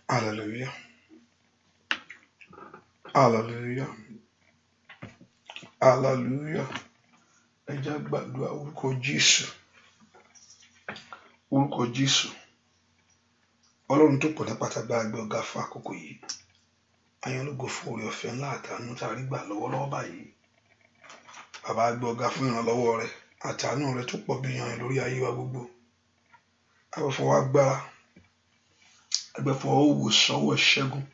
Hallelujah. Hallelujah. Hallelujah. Ẹ jẹ́ gbàdúrà orúkọ Jésù. Orúkọ Jésù. Ọlọ́run tó pọ̀ ní pàtàkì àgbẹ̀ ọ̀gá fún àkókò yìí. Ayánlógo fún oore ọ̀fẹ́ ńlá àtàánú tá a rí gbà lọ́wọ́lọ́wọ́ báyìí. Bàbá àgbẹ̀ ọ̀gá fún ìrànlọ́wọ́ rẹ̀ àtàánú rẹ̀ tó pọ̀ bí yan lórí ayé wa gbogbo. Àgbẹ̀fọwọ́ agbára. Àgbẹ̀fọwọ́ òwòsàn ọwọ́ ìṣẹ́gun.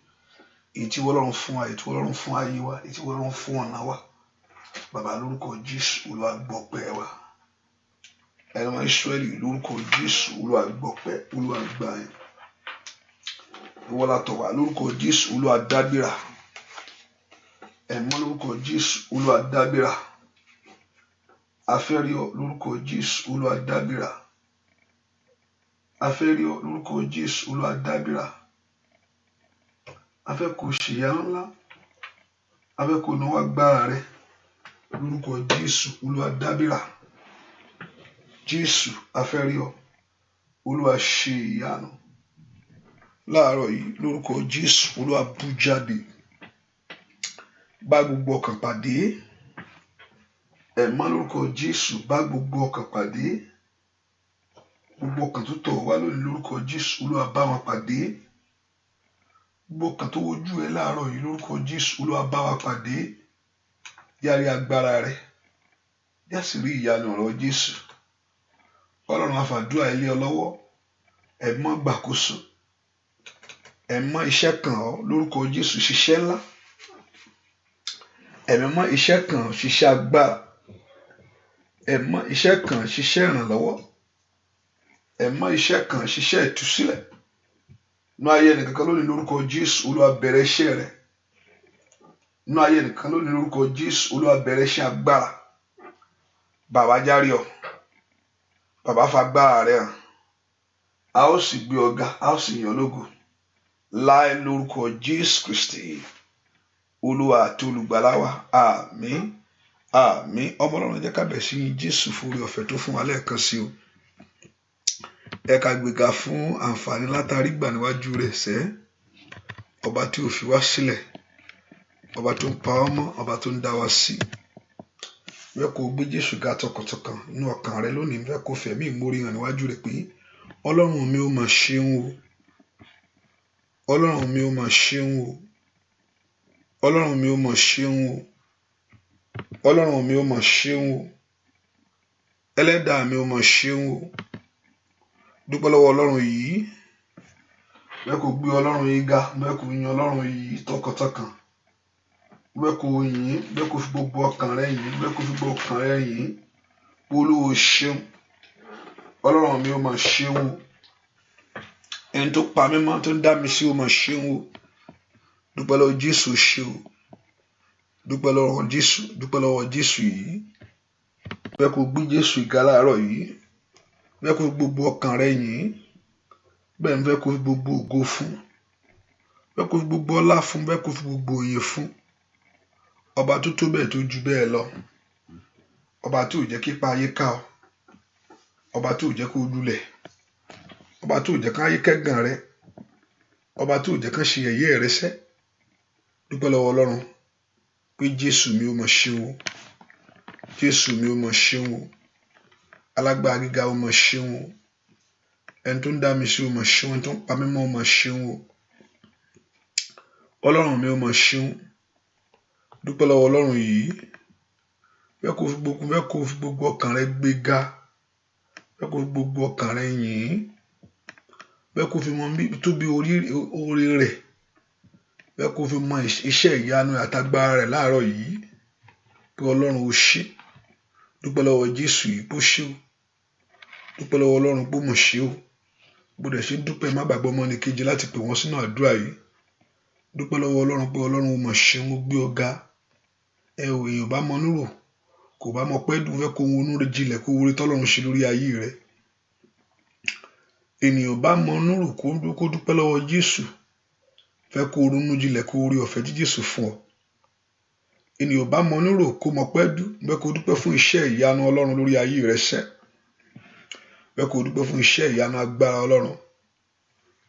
Èyí tí Ọlọ́run fún wa, èyí tí Ọlọ́run fún ayé wa, èyí tí Ọlọ́run fún ọ̀nà wa. Bàbá lórúkọ Jésù Olúwa gbọpẹ́ wa. Ẹ̀rọ Ísírẹ́lì lórúkọ Jésù Olúwa gbọpẹ́, Olúwa gbà yín. Ìwọ́lá tọ̀ wá lórúkọ Jésù Olúwa dábìrà. Ẹ̀mọ́ lórúkọ Jésù Olúwa dábìrà. Afẹ́rí ọ lórúkọ Jésù Olúwa dábìrà. Afẹ́rí ọ lórúkọ Jésù Olúwa dábìrà. Afẹ́ kò ṣèyá ńlá. Afẹ́ kò náwó agbára rẹ. Lórúkọ Jésù Olúwa dábìrà. Jésù afẹ́rí ọ. Olúwa ṣe ìyanu. Láàárọ̀ yìí lórúkọ Jésù Olúwa bú jáde. Bá gbogbo ọkàn pàdé. Ẹ̀mọ́ lórúkọ Jésù bá gbogbo ọkàn pàdé. Gbogbo ọkàn tó tọ̀ wá lónìí lórúkọ Jésù Olúwa bá wọn pàdé. Gbogbo ọkàn tó wojú ẹ láàárọ̀ yìí lórúkọ Jésù Olúwa bá wa pàdé. Yárí agbára rẹ. Yásì rí ìyanu ọ̀rọ̀ Jésù. Ọlọ́run àfàdúrà ilé ọ lọ́wọ́. Ẹ̀mọ́ gbàkóso. Ẹ̀mọ́ iṣẹ́ kan ọ lórúkọ Jésù ṣiṣẹ́ ńlá. Ẹ̀mọ́ iṣẹ́ kan ṣiṣẹ́ agbára. Ẹ̀mọ́ iṣẹ́ kan ṣiṣẹ́ ìrànlọ́wọ́. Ẹ̀mọ́ iṣẹ́ kan ṣiṣẹ́ ìtúsílẹ̀. Nú ayé ẹnìkankan lónìí lórúkọ Jésù Olúwa bẹ̀rẹ̀ iṣẹ́ rẹ̀. Nú ayé ẹnìkan lónìí lórúkọ Jésù Olúwa bẹ̀rẹ̀ iṣẹ́ agbára. Bàbá járe ọ. Bàbá fagbára rẹ̀ hàn. A ó sì gbé ọ̀gá, a ó sì yàn lógo. Láì lórúkọ Jésù Kristi. Olúwa àti olùgbàlà wa. Àmín. Àmín. Ọmọ Ọlọ́run jẹ́ ká bẹ̀rẹ̀ sí yìn Jésù fún oore ọ̀fẹ́ tó fún wa lẹ́ẹ̀kan sí o. Ẹ ká gbéga fún àǹfààní látàrí gbà níwájú rẹ̀ sẹ́. Ọba tí ò fi wá sílẹ̀. Ọba tó ń pa wá mọ́, ọba tó ń dá wa sí. Bẹ́ẹ̀ kó gbé Jésù ga tọkàntọkàn nínú ọkàn rẹ lónìí. Bẹ́ẹ̀ kó fẹ̀mí ìmórí hàn níwájú rẹ̀ pé Ọlọ́run mi ó máa ṣeun o. Ọlọ́run mi ó máa ṣeun o. Ọlọ́run mi ó máa ṣeun o. Ọlọ́run mi ó máa ṣeun o. Ẹlẹ́dàá mi ó máa ṣeun o. Dúpẹ́ lọ́wọ́ Ọlọ́run yìí. Bẹ́ẹ̀ kó gbé Ọlọ́run yìí ga. Bẹ́ẹ̀ kó yin Ọlọ́run yìí tọkàntọkàn. Bẹ́ẹ̀ kó yìn. Bẹ́ẹ̀ kó fi gbogbo ọkàn rẹ yìn. Bẹ́ẹ̀ kó fi gbogbo ọkàn rẹ yìn. Olúwa ṣeun. Ọlọ́run mi ó máa ṣeun o. Ẹni tó pa mí mọ́ tó ń dá mi sí ó máa ṣeun o. dúpẹ́ lọ́wọ́ Jésù ṣe o, dúpẹ́ lọ́wọ́ Jésù, dúpẹ́ lọ́wọ́ Jésù yìí. Bẹ́ẹ̀ kó gbé Jésù ìga láàárọ̀ yìí, bẹ́ẹ̀ kó gbogbo ọkàn rẹ yìn, bẹ́ẹ̀ fẹ́ kó gbogbo ògo fún, bẹ́ẹ̀ kó gbogbo ọlá fún, bẹ́ẹ̀ kó gbogbo òye fún. Ọba tó tó bẹ́ẹ̀ tó ju bẹ́ẹ̀ lọ, ọba tó jẹ́ kí ipa ayé ká ọ, ọba tó jẹ́ kó lulẹ̀, ọba tó jẹ́ ká ayé kẹ́gàn rẹ, ọba tó jẹ́ ká ṣe yẹ̀yẹ́ rẹ sẹ́. Dúpẹ́ lọ́wọ́ Ọlọ́run pé Jésù mi ó mọ̀ ṣeun o, Jésù mi ó mọ̀ ṣeun o, alágbára gíga ó mọ̀ ṣeun o, ẹni tó ń dá mi sí ó mọ̀ ṣeun, ẹni tó ń pa mí mọ́ ó mọ̀ ṣeun o, Ọlọ́run mi ó mọ̀ ṣeun. Dúpẹ́ lọ́wọ́ Ọlọ́run yìí, bẹ́ẹ̀ kó fi gbogbo ọkàn rẹ gbéga, bẹ́ẹ̀ kó fi gbogbo ọkàn rẹ yìn, bẹ́ẹ̀ kó fi mọ tóbi orí rẹ̀, bẹ́ẹ̀ kó fi mọ iṣẹ́ ìyanu àtagbára rẹ̀ láàárọ̀ yìí pé Ọlọ́run ó ṣe. Dúpẹ́ lọ́wọ́ Jésù yìí pé ó ṣe o, dúpẹ́ lọ́wọ́ Ọlọ́run pé ó mọ̀ ṣe o. Bó dẹ̀ ṣe dúpẹ́ má gbàgbọ́ ọmọnìkejì láti pè wọ́n sínú àdúrà yìí. Dúpẹ́ lọ́wọ́ Ọlọ́run pé Ọlọ́run ó mọ̀ ṣe, mo gbé ọ̀gá. Èèyàn bá mọ núrò kò bá mọ pẹ́ dùn, fẹ́ kó wọn onúre jinlẹ̀ kó wọlé tọ́lọ́run ṣe lórí ayé rẹ̀. Ènìyàn bá mọ núrò kó dúpẹ́ lọ́wọ́ Jésù, fẹ́ kó ronú jinlẹ̀ kó orí ọ̀fẹ́ tí Jésù fún ọ. Ènìyàn bá mọ núrò kó mọ pẹ́ dùn, fẹ́ kó dúpẹ́ fún iṣẹ́ ìyanu Ọlọ́run lórí ayé rẹ̀ sẹ́. Fẹ́ kó dúpẹ́ fún iṣẹ́ ìyanu agbára Ọlọ́run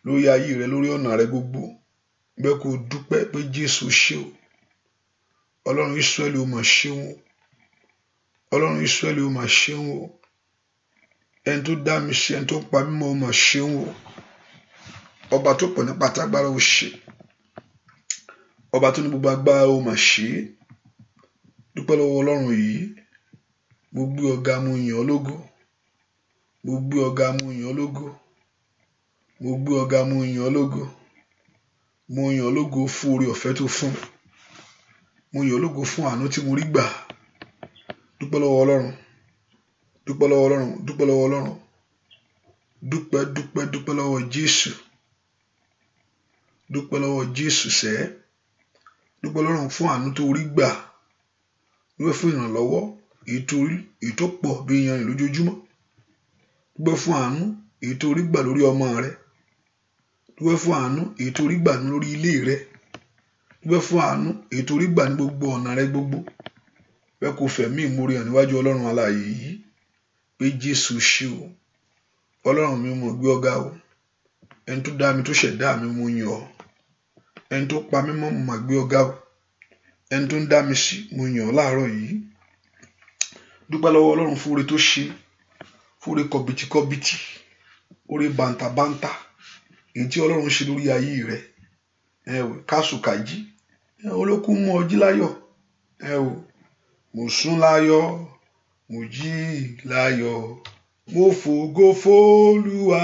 lórí ayé rẹ̀, lórí ọ̀nà rẹ̀ gbogbo. Fẹ́ kó dúpẹ́ pé Jésù ṣe o. Ọlọ́run Ísírẹ́lì ó mọ̀ ṣeun o, Ọlọ́run Ísírẹ́lì ó mọ̀ ṣeun o, ẹni tó dá mi sí, ẹni tó pa mí mọ́ ó mọ̀ ṣeun o. Ọba tó pọ̀ nípa tágbára ó ṣe, ọba tó ní gbogbo agbára ó mọ̀ ṣe. Dúpẹ́ lọ́wọ́ Ọlọ́run yìí, mo gbé ọ̀gá, mo yìn ọ́ lógo, mo gbé ọ̀gá, mo yìn ọ́ lógo, mo gbé ọ̀gá, mo yìn ọ́ lógo, mo yìn ọ́ lógo fún oore ọ̀fẹ́ tó fún mi, mo yìn ọ́ lógo fún àánú tí mo rí gbà. Dúpẹ́ lọ́wọ́ Ọlọ́run, dúpẹ́ lọ́wọ́ Ọlọ́run, dúpẹ́ lọ́wọ́ Ọlọ́run, dúpẹ́ lọ́wọ́ Jésù, dúpẹ́ lọ́wọ́ Jésù sẹ́. Dúpẹ́ lọ́run fún àánú tó rí gbà, dúpẹ́ fún ìrànlọ́wọ́ èyí tó pọ̀ bí iyanrìn lójoojúmọ́. Dúpẹ́ fún àánú èyí tó rí gbà lórí ọmọ rẹ, dúpẹ́ fún àánú èyí tó rí gbà lórí ilé rẹ, dúpẹ́ fún àánú èyí tó rí gbà ní gbogbo ọ̀nà rẹ gbogbo. Bẹ́ẹ̀ kó fẹ̀mí ìmoore hàn níwájú Ọlọ́run alààyè yìí pé Jésù ṣe o. Ọlọ́run mi mo gbé ọ̀gá o, ẹni tó dá mi tó ṣẹ̀dá mi mo yìn ọ́, ẹni tó pa mí mọ́ mo mà gbé ọ̀gá o, ẹni tó ń dá mi sí mo yìn ọ́ láàárọ̀ yìí. Dúpẹ́ lọ́wọ́ Ọlọ́run fún oore tó ṣe, fún oore kọ̀bìtìkọ̀bìtì, oore bàǹtàbàǹtà èyí tí Ọlọ́run ṣe lórí ayé rẹ. Kásùkàjí olókùn mú ọjí láyọ̀, mo sùn láyọ̀, mo jí láyọ̀, mo fògo f'Olúwa,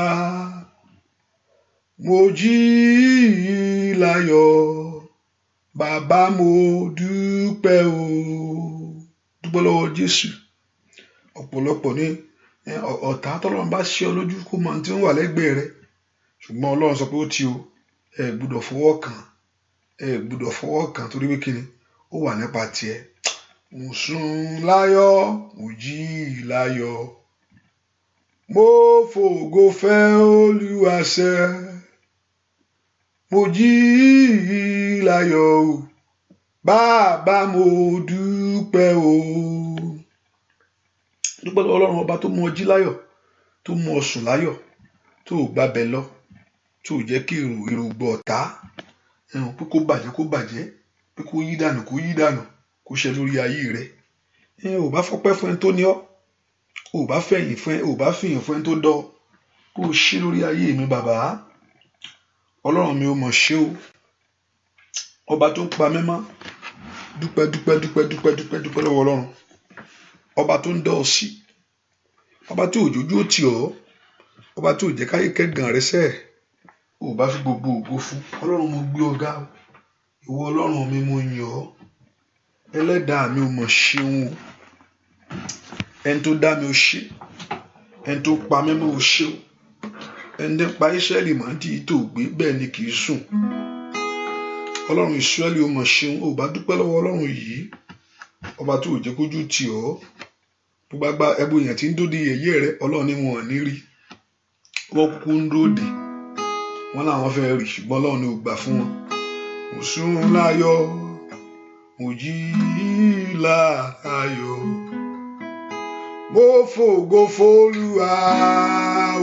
mo jí láyọ̀, bàbá mo dúpẹ́ o. Dúpẹ́ lọ́wọ́ Jésù. Ọ̀pọ̀lọpọ̀ ní ọ̀tá tọ́lọ́run bá ṣe ọ lójú kó mọ tí ó wà lẹ́gbẹ̀ẹ́ rẹ, ṣùgbọ́n Ọlọ́run sọ pé ó ti o, ẹ gbọ́dọ̀ fọwọ́ kàn, ẹ gbọ́dọ̀ fọwọ́ kàn torí pé kíni ó wà nípa tiẹ̀. Mo sùn láyọ̀, mo jí láyọ̀, mo fògo fẹ́ Olúwa sẹ́, mo jí láyọ̀ o, bàbá mo dúpẹ́ o. Dúpẹ́ lọ́wọ́ Ọlọ́run ọba tó mú ọ jí láyọ̀, tó mú ọ sùn láyọ̀, tó gbàbẹ lọ, tó jẹ́ kí èròǹgbà ọ̀tá pé kó bàjẹ́, pé kó yí dànù, kó ṣe lórí ayé rẹ. Ò bá fọpẹ́ fún ẹni tó ní ọ, ò bá fìyìn fún ẹni tó dọ̀, kó ṣe lórí ayé mi bàbá. Ọlọ́run mi ò mọ̀ ṣe o, ọba tó ń pa mí mọ́. Dúpẹ́ lọ́wọ́ Ọlọ́run, ọba tó ń dá ọ sí, ọba tí òjòjú ó tì ọ́, ọba tí ò jẹ́ káyé kẹ́gàn rẹ sẹ́. Ò bá fi gbogbo ògo fún Ọlọ́run, mo gbé ọ̀gá o. Ìwọ Ọlọ́run mi mo yìn ọ́, ẹlẹ́dàá mi ò mọ̀ ṣeun o. Ẹni tó dá mi ó ṣe, ẹni tó pa mí mọ́ ó ṣe o. Ẹni tó pa Ísírẹ́lì mọ́ tí tó gbé bẹ́ẹ̀ ni kì í sùn. Ọlọ́run Ísírẹ́lì ó mọ̀ ṣeun, ó bá dúpẹ́ lọ́wọ́ Ọlọ́run yìí, ọba tó jẹ́ kójú tì ọ́, gbogbo àgbà ẹbú èèyàn tí ń dóde yẹ̀yẹ́ rẹ Ọlọ́run ni wọn ò ní rí, wọ́n kúkú ń dóde, wọ́n làwọn fẹ́ rí ṣùgbọ́n Ọlọ́run ni ò gbà fún wọn. Mo sùn láyọ̀, mo jí láyọ̀, mo fògo f'Olúwa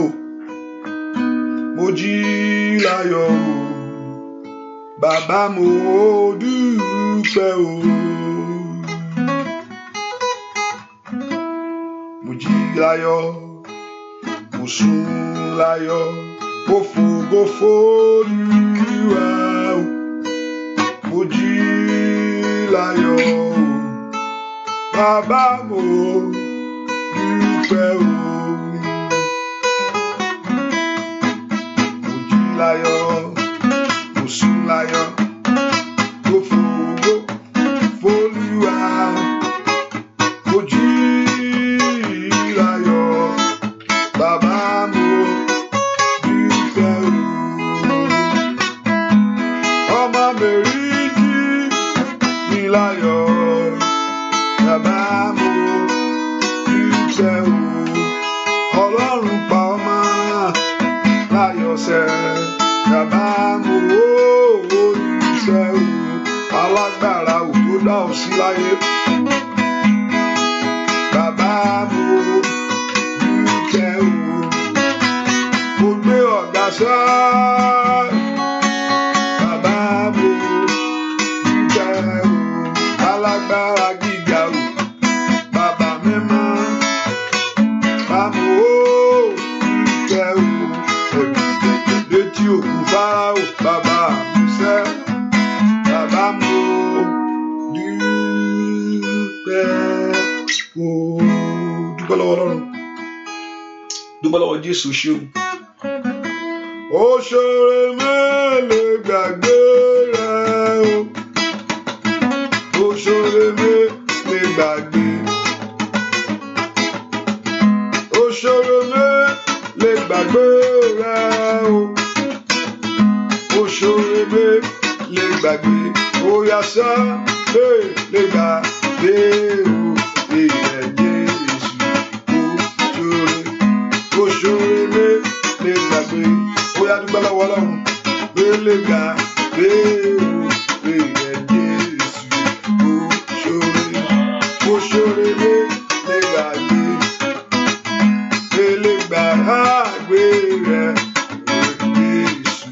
o, mo jí láyọ̀ o, bàbá mo dúpẹ́ o. Mo jí láyọ̀, mo sùn láyọ̀, mo fògo f'Olúwa o, mo jí láyọ̀ o, bàbá mo dúpẹ́ o. Mo jí láyọ̀, mo sùn láyọ̀, mo fògo f'Olúwa, mo jí láyọ̀, bàbá mo dúpẹ́ o. Ọmọ mi rí jí mi láyọ̀, bàbá mo dúpẹ́ o. Ọlọ́run pa ọmọ láyọ̀ sẹ́, bàbá mo dúpẹ́ o. Alágbára ò tó dá ọ sí láyé, bàbá mo dúpẹ́ o. Mo gbé ọ̀gá sá, bàbá mo dúpẹ́ o. Alágbára gíga o, bàbá mímọ́, bàbá mo dúpẹ́ o. Létí òkú Fáráò, bàbá mi sẹ́, bàbá mo dúpẹ́ o. Dúpẹ́ lọ́wọ́ Ọlọ́run, dúpẹ́ lọ́wọ́ Jésù ṣeun. Ó ṣoore mélòó gbàgbé rẹ o, ó ṣoore mélòó gbàgbé, ó ṣoore mélòó gbàgbé rẹ o, ó ṣoore mélòó gbàgbé, ó yá sá lè gbàgbé o. Ìyẹn Jésù ó ṣoore mélòó gbàgbé, ó yá dúpẹ́ lọ́wọ́ Ọlọ́run lè gbàgbé o. Ìyẹn Jésù ó ṣoore mélòó gbàgbé, lè gbàgbé rẹ. Jésù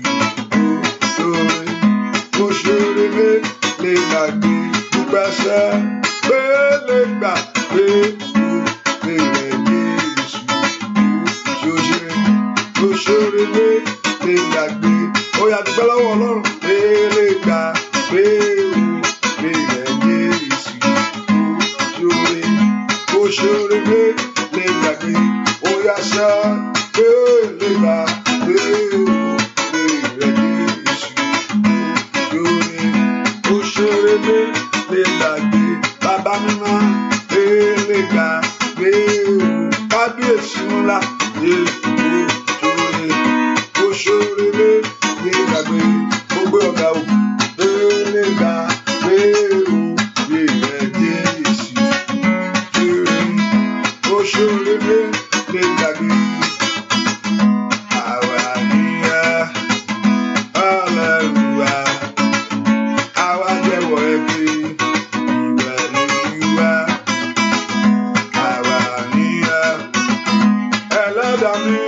ó ṣoore mélòó gbàgbé, dúpẹ́ sẹ́ pé lè gbàgbé o. Ìyẹn Jésù ó ṣoore mélòó gbàgbé, ó yá dúpẹ́ lọ́wọ́ Ọlọ́run lè gbàgbé o. Ìyẹn Jésù ó ṣoore mélòó gbàgbé, ó yá sá pé lè gbàgbé o. Ìyẹn Jésù ó ṣoore mélòó gbàgbé, bàbá mímọ́ lè gbàgbé o. Kábíyèsí ńlá ó ṣoore mélòó gbàgbé, ó gbé ọ̀gá o lè gbàgbé o. Ìyẹn Jésù ó ṣoore mélòó gbàgbé. Àwa níyà Hallelujah, àwa jẹ́wọ́ ẹ pé ìwà l'Olúwa. Àwa níyà Ẹlẹ́dàá mi,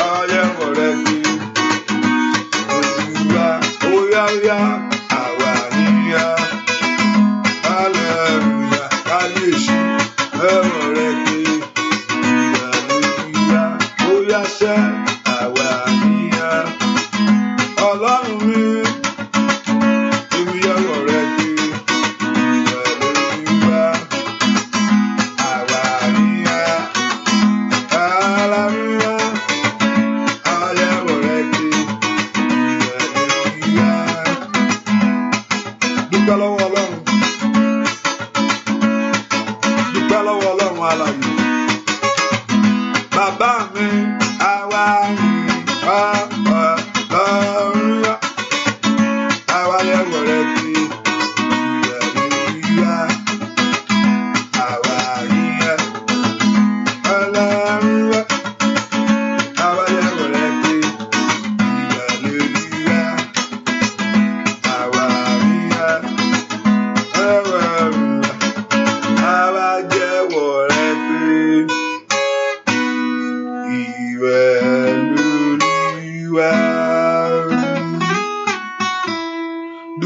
àwa jẹ́wọ́ rẹ pé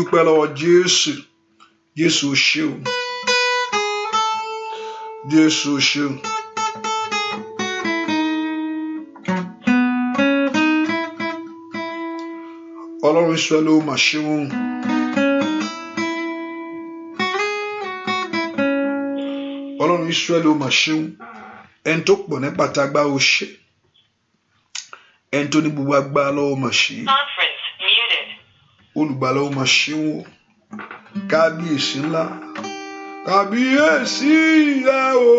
dúpẹ́ lọ́wọ́ Jésù. Jésù ṣé o. Jésù ṣé o. Ọlọ́run Ísírẹ́lì ó mà ṣe wọ́n. Ọlọ́run Ísírẹ́lì ó mà ṣe wọ́n. Ẹni tó pọ̀ nípa tagbá ó ṣe. Ẹni tó ní gbogbo agbára lọ́wọ́ mà ṣe. Olùgbàlà ó mà ṣe wọ́n. Kábíyèsí ńlá. Kábíyèsí rẹ o.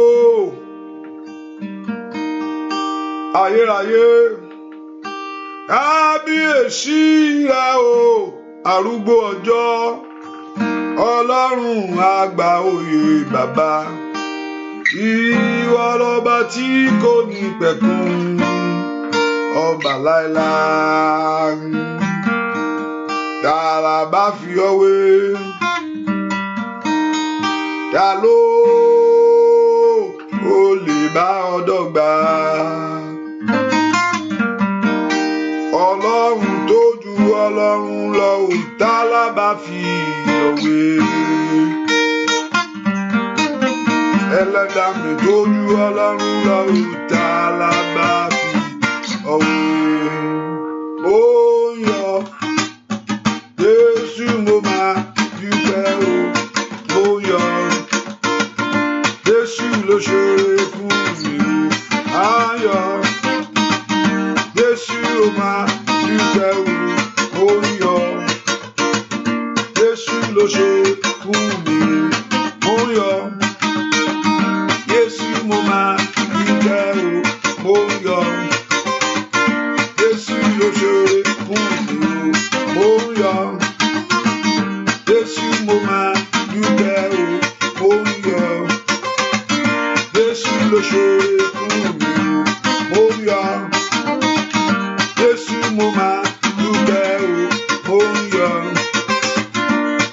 Ayérayé. Kábíyèsí rẹ o. Arúgbó ọjọ́. Ọlọ́run àgbà oyè bàbá. Ìwọ lọ́ba tí kò ní pẹ̀kun. Ọba láéláé. Tààrà bá fi ọ́ wé. Ta ló ó lè bá ọ dọ́gba? Ọlọ́run tó ju ọlọ́run lọ ò tá lábá fi ọ́ wé. Ẹlẹ́dàá mi tó ju ọlọ́run lọ ò tá lábá fi ọ́ wé. Ó yọ Jésù mo máa dúpẹ́ o. Ó yọ Jésù ló ṣoore fún mi o. Ayọ̀ Jésù ó máa dúpẹ́ o. Ó yọ Jésù ló ṣoore fún mi o. Ó yọ Jésù mo máa dúpẹ́ o. Ó yọ Jésù ló ṣoore fún mi o. Ó yọ Jésù mo máa dúpẹ́ o. Ó yọ Jésù ló ṣoore fún mi o. Ó yọ Jésù mo máa dúpẹ́ o. Ó yọ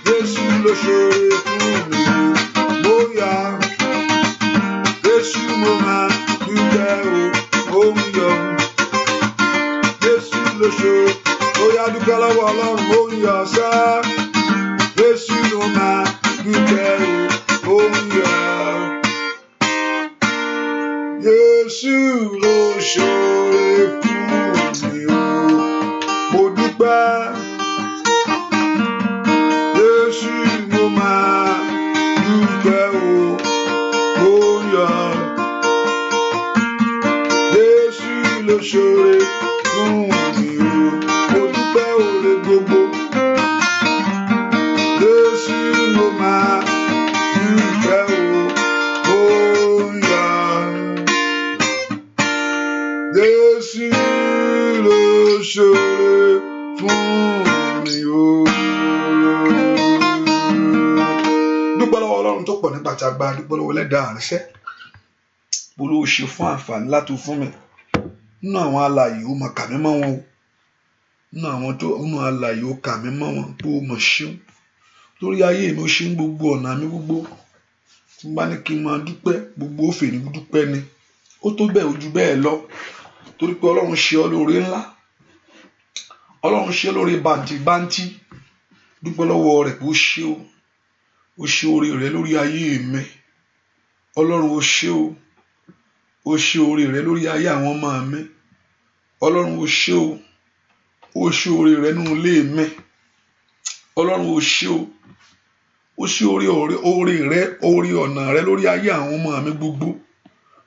Jésù ló ṣoore fún mi o. Ó yọ Jésù mo máa dúpẹ́ o. Ó yọ Jésù ló ṣoore. Ó yá dúpẹ́ lọ́wọ́ Ọlọ́run. Ó yọ sá. Jésù ló máa dúpẹ́ o. Ó yọ Jésù ló ṣoore fún mi o. Mo dúpẹ́. Jésù mo máa dúpẹ́ o. Ó yọ Jésù ló ṣoore fún mi o. Mo dúpẹ́ oore gbogbo. Jésù mo máa dúpẹ́ o. Ó yọ Jésù ló ṣoore fún mi o. Dúpẹ́ lọ́wọ́ Ọlọ́run tó pọ̀ nípa tí agbára. Dúpẹ́ lọ́wọ́ Ẹlẹ́dàá àrẹsẹ́. Olúwo ṣe fún àǹfààní láti fún mi. Nínú àwọn alààyè ó mọ̀ kà mí mọ́ wọn o. Nínú alààyè ó kà mí mọ́ wọn pé ó mọ̀ ṣeun. Lórí ayé mi ó ṣe ń gbogbo ọ̀nà mi gbogbo. Tí n bá ní kí n máa dúpẹ́, gbogbo ó fèrè dúpẹ́ ni. Ó tó bẹ́ẹ̀ ojú bẹ́ẹ̀ lọ. Torí pé Ọlọ́run ṣe ọ́ lóore ńlá. Ọlọ́run ṣe lóore bàǹtìbàǹtì. Dúpẹ́ lọ́wọ́ rẹ̀ pé ó ṣe o. Ó ṣe oore rẹ̀ lórí ayé mi. Ọlọ́run ó ṣe o. Ó ṣe oore rẹ̀ lórí ayé àwọn ọmọ mi. Ọlọ́run ó ṣe o. Ó ṣe oore rẹ̀ nínú ilé mi. Ọlọ́run ó ṣe o. Ó ṣe oore ọ̀nà rẹ̀ lórí ayé àwọn ọmọ mi gbogbo.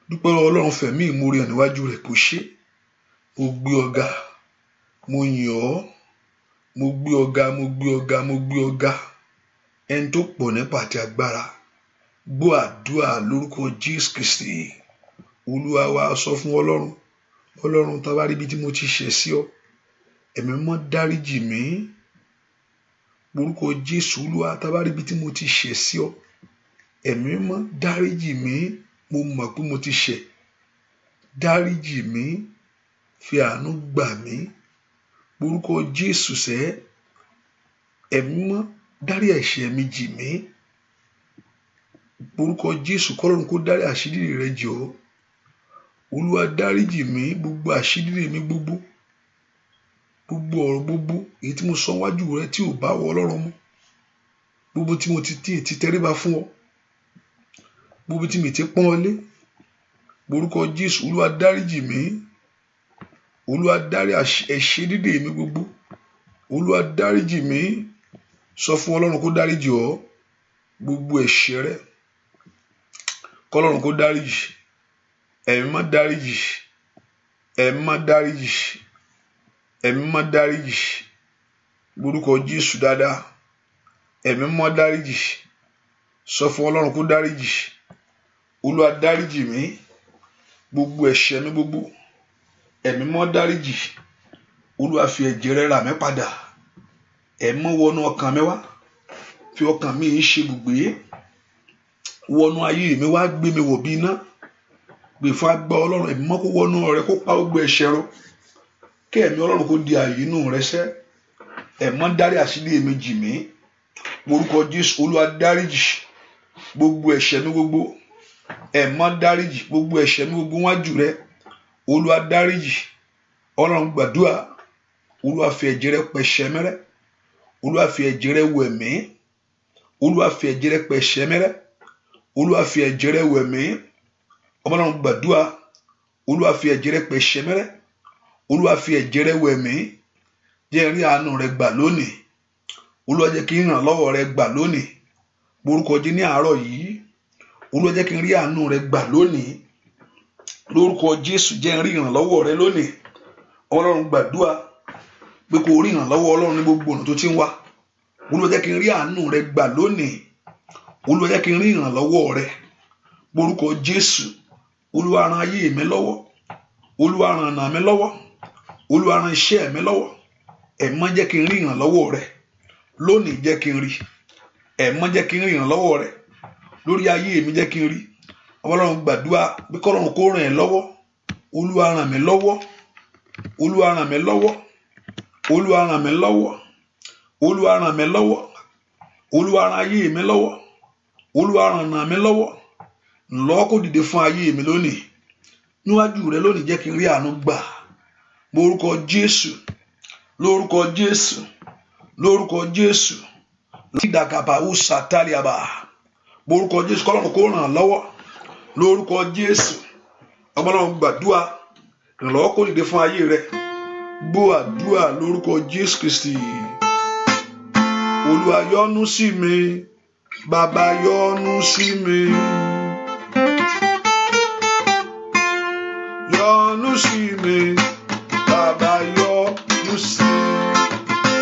Dúpẹ́ lọ́wọ́ Ọlọ́run fẹ̀mí ìmoore hàn níwájú rẹ̀ kò ṣe. Mo gbé ọ̀gá. Mo yìn ọ́. Mo gbé ọ̀gá. Mo gbé ọ̀gá. Mo gbé ọ̀gá. Ẹni tó pọ̀ nípa àti agbára. Gbọ́ àdúrà lórúkọ Jésù Kristi. Olúwa wa sọ fún Ọlọ́run. Ọlọ́run tá bá rí ibi tí mo ti ṣẹ̀ sí ọ. Ẹ̀mí mọ́ dáríjì mí. Lórúkọ Jésù Olúwa tá bá rí ibi tí mo ti ṣẹ̀ sí ọ. Ẹ̀mí mọ́ dáríjì mí. Mo mọ̀ pé mo ti ṣẹ̀. Dáríjì mí. Fi àánú gbà mí. Lórúkọ Jésù sẹ́. Ẹ̀mí mọ́ dárí ẹ̀ṣẹ̀ mi jì mí. Lórúkọ Jésù kọ́lọ́run kó dárí àṣírí rẹ̀ jì ọ́. Olúwa dáríjì mí gbogbo àṣírí mi gbogbo ọ̀rọ̀ gbogbo èyí tí mo sọ wájú rẹ tí ò bá wọ Ọlọ́run mu. gbogbo tí mo ti tẹríba fún ọ, gbogbo tí mi ti pọ́n ọ lé, orúkọ Jésù, Olúwa dáríjì mí, Olúwa dárí ẹ̀ṣẹ̀ dídè mi gbogbo, Olúwa dáríjì mí. Sọ fún Ọlọ́run kó dáríjì ọ gbogbo ẹ̀ṣẹ̀ rẹ, kọ́lọ́run kó dáríjì, ẹ̀mí má dáríjì, ẹ̀mí má dáríjì, ẹ̀mí má dáríjì, orúkọ Jésù dáadáa, ẹ̀mí má dáríjì. Sọ fún Ọlọ́run kó dáríjì, Olúwa dáríjì mí gbogbo ẹ̀ṣẹ̀ mi gbogbo, ẹ̀mí má dáríjì. Olúwa fi ẹ̀jẹ̀ rẹ̀ rà mí padà, ẹ̀mí má wọnú ọkàn mi wá, fi ọkàn mi ń ṣe ibùgbé, wọnú ayé mi wá, gbé mi wọ̀ bí iná, gbé fún agbá Ọlọ́run. Ẹ̀mí má kó wọnú rẹ, kó pa gbogbo ẹ̀ṣẹ̀ rọ, kí ẹ̀mí Ọlọ́run kó di ààyè inú rẹ sẹ́. Ẹ̀mí má dárí àṣírí mi jì mí, orúkọ Jésù, Olúwa dáríjì gbogbo ẹ̀ṣẹ̀ mi gbogbo, ẹ̀mí má dáríjì gbogbo ẹ̀ṣẹ̀ mi gbogbo wájú rẹ, Olúwa dáríjì. Ọlọ́run gbàdúrà, Olúwa fi ẹ̀jẹ̀ rẹ pa ẹ̀ṣẹ̀ mi rẹ́, Olúwa fi ẹ̀jẹ̀ rẹ wẹ̀ mí, Olúwa fi ẹ̀jẹ̀ rẹ pa ẹ̀ṣẹ̀ mi rẹ́, Olúwa fi ẹ̀jẹ̀ rẹ wẹ̀ mí. Ọlọ́run gbàdúrà, Olúwa fi ẹ̀jẹ̀ rẹ pa ẹ̀ṣẹ̀ mi rẹ́, Olúwa fi ẹ̀jẹ̀ rẹ wẹ̀ mí. Jẹ́ n rí àánú rẹ gbà lónìí, Olúwa jẹ́ kí n ràn lọ́wọ́ rẹ gbà lónìí, orúkọ Jésù. Ní àárọ̀ yìí, Olúwa jẹ́ kí n rí àánú rẹ gbà lónìí, lórúkọ Jésù. Jẹ́ n rí ìrànlọ́wọ́ rẹ lónìí. Ọlọ́run gbàdúrà pé kó rí ìrànlọ́wọ́ Ọlọ́run ní gbogbo ọ̀nà tó ti ń wá. Olúwa jẹ́ kí n rí àánú rẹ gbà lónìí, Olúwa jẹ́ kí n rí ìrànlọ́wọ́ rẹ, orúkọ Jésù. Olúwa ràn ayé mi lọ́wọ́, Olúwa ràn ọ̀nà mi lọ́wọ́, Olúwa ràn iṣẹ́ mi lọ́wọ́. Ẹ̀mí má jẹ́ kí n rí ìrànlọ́wọ́ rẹ lónìí, jẹ́ kí n rí. Ẹ̀mí má jẹ́ kí n rí ìrànlọ́wọ́ rẹ lórí ayé mi, jẹ́ kí n rí. Ọlọ́run gbàdúrà pé kọ́lọ́run kó ràn ẹ́ lọ́wọ́. Olúwa ràn mí lọ́wọ́, Olúwa ràn mí lọ́wọ́, Olúwa ràn mí lọ́wọ́, Olúwa ràn mí lọ́wọ́, Olúwa ràn ayé mi lọ́wọ́, Olúwa ràn ọ̀nà mi lọ́wọ́. Ńlọ́ kó dìde fún ayé mi lónìí, níwájú rẹ lónìí. Jẹ́ kí n rí àánú gbà, lórúkọ Jésù, lórúkọ Jésù, lórúkọ Jésù. Lídàgàbà ó sàtàlíàbà, lórúkọ Jésù. Kọ́lọ́run kó ràn án lọ́wọ́, lórúkọ Jésù. Ọlọ́run gbàdúrà, ìrànlọ́wọ́ kó dìde fún ayé rẹ. Gbọ́ àdúrà lórúkọ Jésù Kristi. Olúwa yọ́nú sí mi, Bàbá yọ́nú sí mi, yọ́nú sí mi, Bàbá yọ́nú sí mi.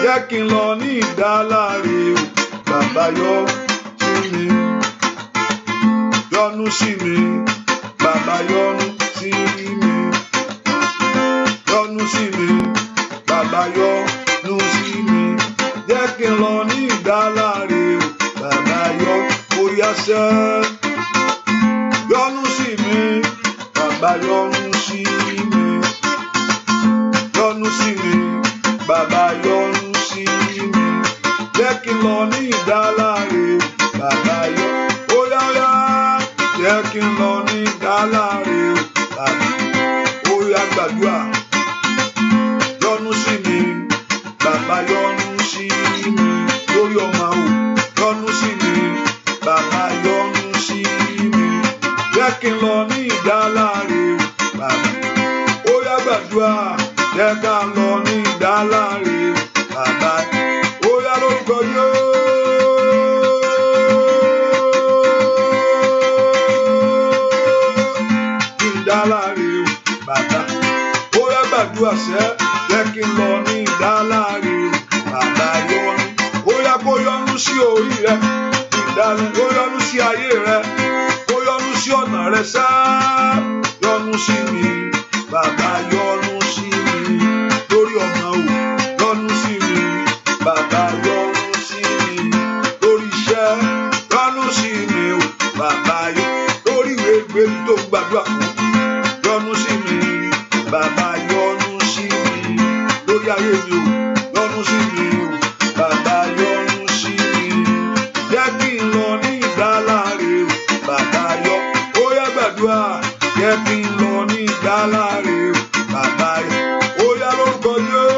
Jẹ́ kí n lọ ní ìdáláre o, Bàbá yọ́nú sí mi, yọ́nú sí mi, Bàbá yọ́nú sí mi, yọ́nú sí mi, Bàbá yọ́nú sí mi. Jẹ́ kí n lọ ní ìdáláre o, Bàbá yọ́nú sí mi, yọ́nú sí mi, Bàbá yọ́nú sí mi, yọ́nú sí mi, Bàbá yọ́nú sí mi. Jẹ́ kí n lọ ní ìdáláre o, Bàbá yọ́nú. Óyá, jẹ́ kí n lọ ní ìdáláre o, Bàbá. Óyá gbàdúrà, yọ́nú sí mi, Bàbá yọ́nú sí mi, lórí ọmọ o, yọ́nú sí mi, Bàbá yọ́nú sí mi. Jẹ́ kí n lọ ní ìdáláre o, Bàbá. Óyá gbàdúrà, jẹ́ ká lọ ní ìdáláre o, Bàbá. Óyá lórúkọ yóò. Ìdáláre o, Bàbá. Óyá gbàdúrà sẹ́, jẹ́ kí n lọ ní ìdáláre o, Bàbá yọ́nú. Óyá kó yọ́nú sí orí rẹ, ìdáláre. Kó yọ́nú sí ayé rẹ, kó yọ́nú sí ọ̀nà rẹ sá. Yọ́nú sí mi, Bàbá yọ́nú sí mi, lórí ọ̀nà o, yọ́nú sí mi, Bàbá yọ́nú sí mi, lórí iṣẹ́, yọ́nú sí mi o, Bàbá lórí ìwé ìgbélu tó gbàdúrà fún, yọ́nú sí mi, Bàbá yọ́nú sí mi, lórí ayé mi o, yọ́nú sí mi o, Bàbá yọ́nú sí mi. Jẹ́ kí n lọ ní ìdáláre o, Bàbá yọ. Ó yá gbàdúrà, jẹ́ kí n lọ ní ìdáláre o, Bàbá yọ. Ó yá lórúkọ Jésù.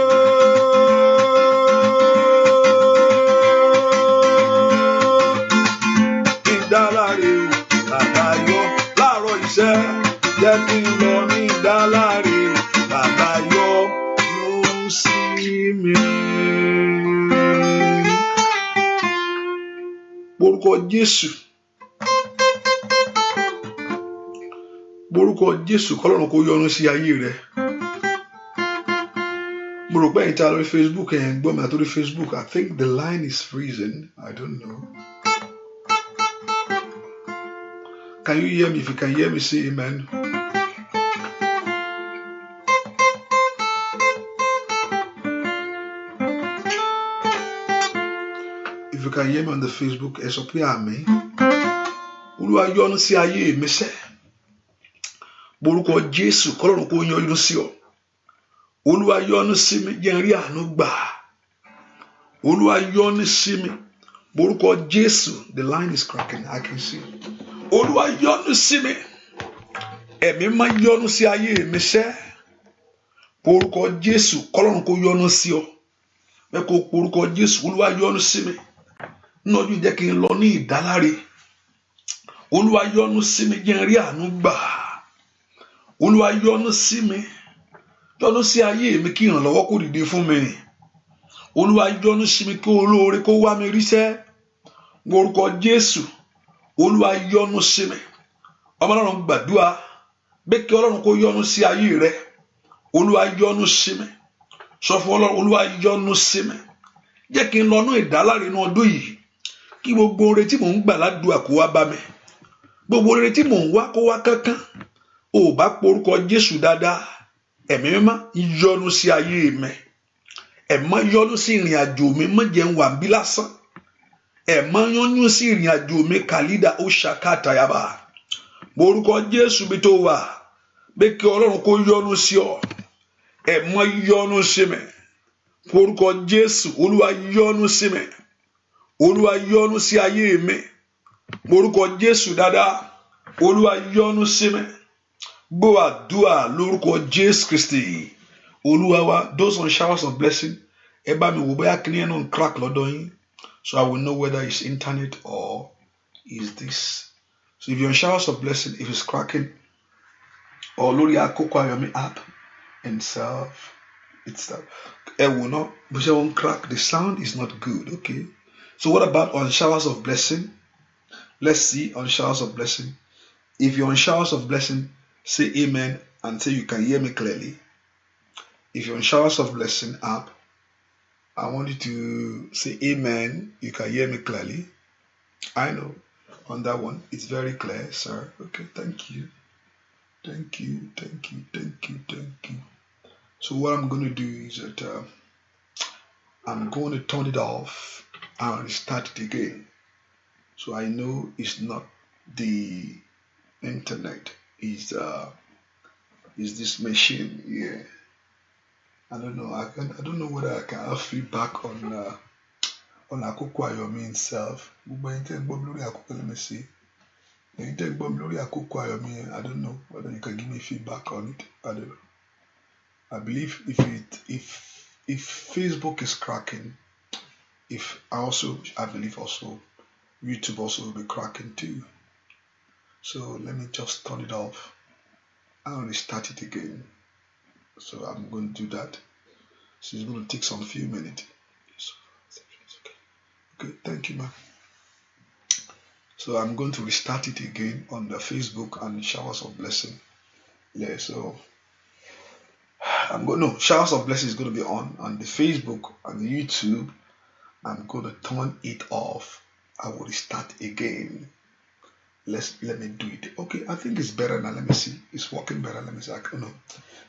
jẹ́ kí n lọ ní ìdáláre bàbá yọ́nú sí mi. Orúkọ Jésù. Orúkọ Jésù kọ́lọ́run kó yọ́nú sí ayé rẹ. Mo rò pé ẹ̀yin tí a lórí Facebook ẹ̀yin gbọ́ mi àtòrí Facebook. I think the line is freezing. I don't know. Can you hear me? If you can hear me, say amen. If you can hear me on the Facebook, ẹ sọ pé àmín. Olúwa yọ́nú sí ayé mi sẹ́. Orúkọ Jésù kọ́lọ́run kó yọ́nú sí ọ. Olúwa yọ́nú sí mi jẹ́ n rí àánú gbà. Olúwa yọ́nú sí mi. Orúkọ Jésù. The line is cracking. I can see. Olúwa yọ́nú sí mi. Ẹ̀mí máa yọ́nú sí ayé mi sẹ́. Orúkọ Jésù kọ́lọ́run kó yọ́nú sí ọ. Bẹ́ẹ̀ kó orúkọ Jésù. Olúwa yọ́nú sí mi. Nínú ọdún jẹ́ kí n lọ ní ìdáláre. Olúwa yọ́nú sí mi jẹ́ n rí àánú gbà. Olúwa yọ́nú sí mi. Yọ́nú sí ayé mi kí ìrànlọ́wọ́ kó dìde fún mi. Olúwa yọ́nú sí mi kí olóore kó wá mi ríṣẹ́. Orúkọ Jésù. Olúwa yọ́nú sí mi. Ọmọ Ọlọ́run gbàdúrà bẹ́ẹ̀ kí Ọlọ́run kó yọ́nú sí ayé rẹ. Olúwa yọ́nú sí mi. Sọ fún Ọlọ́run, Olúwa yọ́nú sí mi. Jẹ́ kí n lọ ní ìdáláre inú ọdún yìí. Kí gbogbo oore tí mò ń gbà ládùúgbà kó wá bá mi. Gbogbo oore tí mò ń wá kó wá kánkán. O bá porúkọ Jésù dáadáa. Ẹ̀mí mímọ́ yọ́nú sí ayé mi. Ẹ̀mọ́ yọ́nú sí ìrìn àjò mi má jẹ́ n wà bí lásán. Ẹ̀mọ́ yọ́nú sí ìrìn àjò mi kàlídà ó ṣàkátà yaba. Porúkọ Jésù bí tó wà. Bẹ́ẹ̀ kí Ọlọ́run kó yọ́nú sí ọ. Ẹ̀mọ́ yọ́nú sí mi. Porúkọ Jésù. Olúwa yọ́nú sí mi. Olúwa yọ́nú sí ayé mi. Porúkọ Jésù dáadáa. Olúwa yọ́nú sí mi. Gbọ́ àdúrà lórúkọ Jésù Kristi. Olúwa wa, those on showers of blessing, ẹ bá mi wò bóyá kíní ẹ̀ náà ń crack lọ́dọ̀ yín. So I will know whether it's internet or is this. So if you're on showers of blessing, if it's cracking, or lórí Àkókò Ayọ̀mí app and self, it's that. Ẹ wò náà, bó ṣe wọ́n crack, the sound is not good, okay? So what about on showers of blessing? Let's see on showers of blessing. If you're on showers of blessing, say amen and say you can hear me clearly. If you're on showers of blessing app, I want you to say amen. You can hear me clearly. I know on that one, it's very clear, sir. Okay, thank you. Thank you, thank you, thank you, thank you. So what I'm going to do is that I'm going to turn it off and start it again. So I know it's not the internet, is this machine here. I don't know. I don't know whether I can have feedback on Àkókò Ayọ̀mí itself. Let me see. I don't know whether you can give me feedback on it. I don't know. I believe if Facebook is cracking, I believe also YouTube also will be cracking too. So let me just turn it off. I'll restart it again. So I'm going to do that. So it's going to take some few minutes. Okay, thank you, man. So I'm going to restart it again on the Facebook and Showers of Blessing. Yeah, so Showers of Blessing is going to be on the Facebook and the YouTube. I'm going to turn it off. I will restart again. Let me do it. Okay, I think it's better now. Let me see. It's working better. Let me see. I don't know.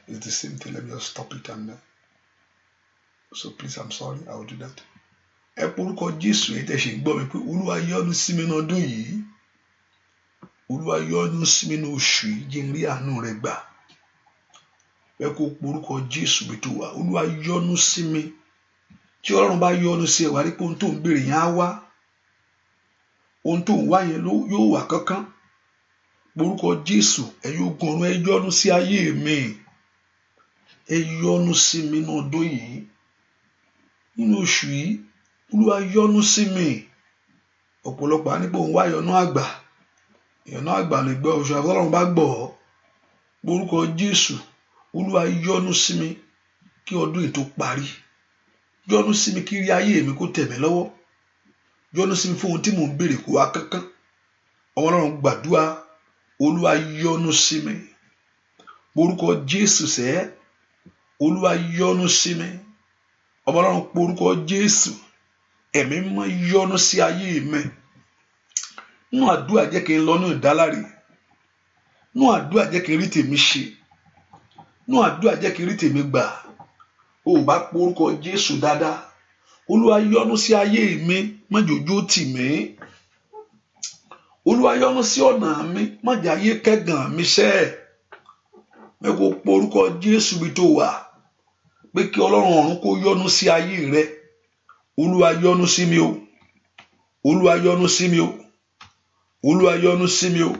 It's the same thing. Let me just stop it and so please, I'm sorry. I will do that. Ẹ porúkọ Jésù ẹ tẹ́ ṣe gbọ́ mi pé Olúwa yọ́nú sí mi ní ọdún yìí. Olúwa yọ́nú sí mi ní oṣù yìí. Jẹ́ n rí àánú rẹ gbà. Ẹ kó porúkọ Jésù bí tó wà. Olúwa yọ́nú sí mi. Tí Ọlọ́run bá yọ́nú sí ẹ wá rí pé ohun tó ń béèrè yẹn á wá. Ohun tó ń wá yẹn yóò wà kánkán. Porúkọ Jésù ẹ̀yin ogun ọ̀run ẹ yọ́nú sí ayé mi. Ẹ yọ́nú sí mi ní ọdún yìí. Nínú oṣù yìí, Olúwa yọ́nú sí mi. Ọ̀pọ̀lọpọ̀ á ní pé òun wá ìyọ́nú àgbà. Ìyọ́nú àgbà lè gbọ́ oṣù Ọlọ́run bá gbọ́. Lórúkọ Jésù, Olúwa yọ́nú sí mi kí ọdún yìí tó parí. Yọ́nú sí mi kí ire ayé mi kó tẹ̀ mí lọ́wọ́. Yọ́nú sí mi fún ohun tí mò ń béèrè kó wá kánkán. Ọmọ Ọlọ́run gbàdúrà, Olúwa yọ́nú sí mi. Lórúkọ Jésù sẹ́, Olúwa yọ́nú sí mi. Ọmọ Ọlọ́run porúkọ Jésù, ẹ̀mí mímọ́ yọ́nú sí ayé mi. Nú àdúrà jẹ́ kí n lọ ní ìdáláre. Nú àdúrà jẹ́ kí n rí tèmi ṣe. Nú àdúrà jẹ́ kí n rí tèmi gbà. O bá porúkọ Jésù dáadáa. Olúwa yọ́nú sí ayé mi, má jẹ́ ojú tì mí. Olúwa yọ́nú sí ọ̀nà mi, má jẹ́ ayé kẹ́gàn mi sẹ́. Mẹ́kò porúkọ Jésù bí tó wà. Pé kí Ọlọ́run ọ̀run kó yọ́nú sí ayé rẹ. Olúwa yọ́nú sí mi o. Olúwa yọ́nú sí mi o. Olúwa yọ́nú sí mi o.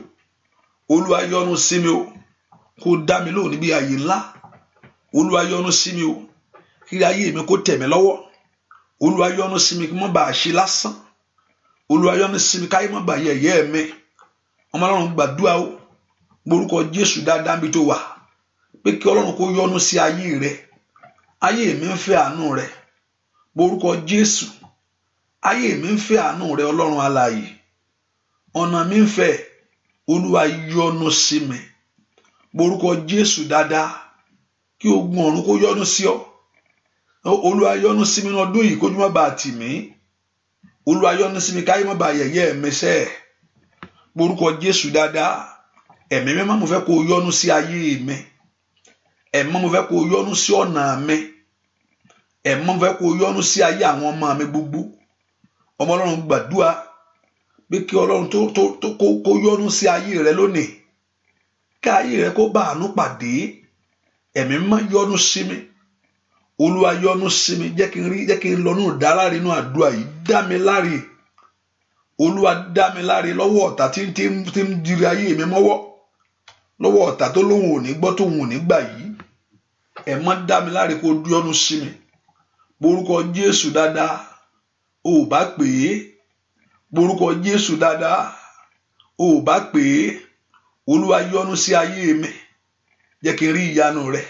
Olúwa yọ́nú sí mi o. Kó dá mi lóhùn níbi ààyè ńlá. Olúwa yọ́nú sí mi o. Kí ayé mi kó tẹ̀ mí lọ́wọ́. Olúwa yọ́nú sí mi kí n má bàa ṣe lásán. Olúwa yọ́nú sí mi káyé má bàa yẹ̀yẹ́ mi. Ọmọ Ọlọ́run gbàdúrà o. Borúkọ Jésù dáadáa bí tó wà. Pé kí Ọlọ́run kó yọ́nú sí ayé rẹ. Ayé mi ń fẹ́ àánú rẹ. Borúkọ Jésù. Ayé mi ń fẹ́ àánú rẹ Ọlọ́run alààyè. Ọ̀nà mi ń fẹ́. Olúwa yọ́nú sí mi. Borúkọ Jésù dáadáa. Kí ogun ọ̀run kó yọ́nú sí ọ. Olúwa yọ́nú sí mi ní ọdún yìí kójú má bàa tì mí. Olúwa yọ́nú sí mi káyé má bàa yẹ̀yẹ́ mi sẹ́. Borúkọ Jésù dáadáa. Ẹ̀mí mímọ́ mo fẹ́ kó yọ́nú sí ayé mi. Ẹ̀mí mo fẹ́ kó yọ́nú sí ọ̀nà mi. Ẹ̀mí mo fẹ́ kó yọ́nú sí ayé àwọn ọmọ mi gbogbo. Ọmọ Ọlọ́run gbàdúrà pé kí Ọlọ́run kó yọ́nú sí ayé rẹ lónìí. Kí ayé rẹ kó bá àánú pàdé. Ẹ̀mí mímọ́ yọ́nú sí mi. Olúwa yọ́nú sí mi. Jẹ́ kí n lọ nínú ìdáláre nínú àdúrà yìí. Dá mi láre. Olúwa dá mi láre lọ́wọ́ ọ̀tá tí ń diri ayé mi mọ́wọ́. Lọ́wọ́ ọ̀tá tó lóhùn ò ní gbọ́ tóhùn ò ní gbà yìí. Ẹ má dá mi láre kó yọ́nú sí mi. Borúkọ Jésù dáadáa. O bá pè é. Borúkọ Jésù dáadáa. O bá pè é. Olúwa yọ́nú sí ayé mi. Jẹ́ kí n rí ìyanu rẹ.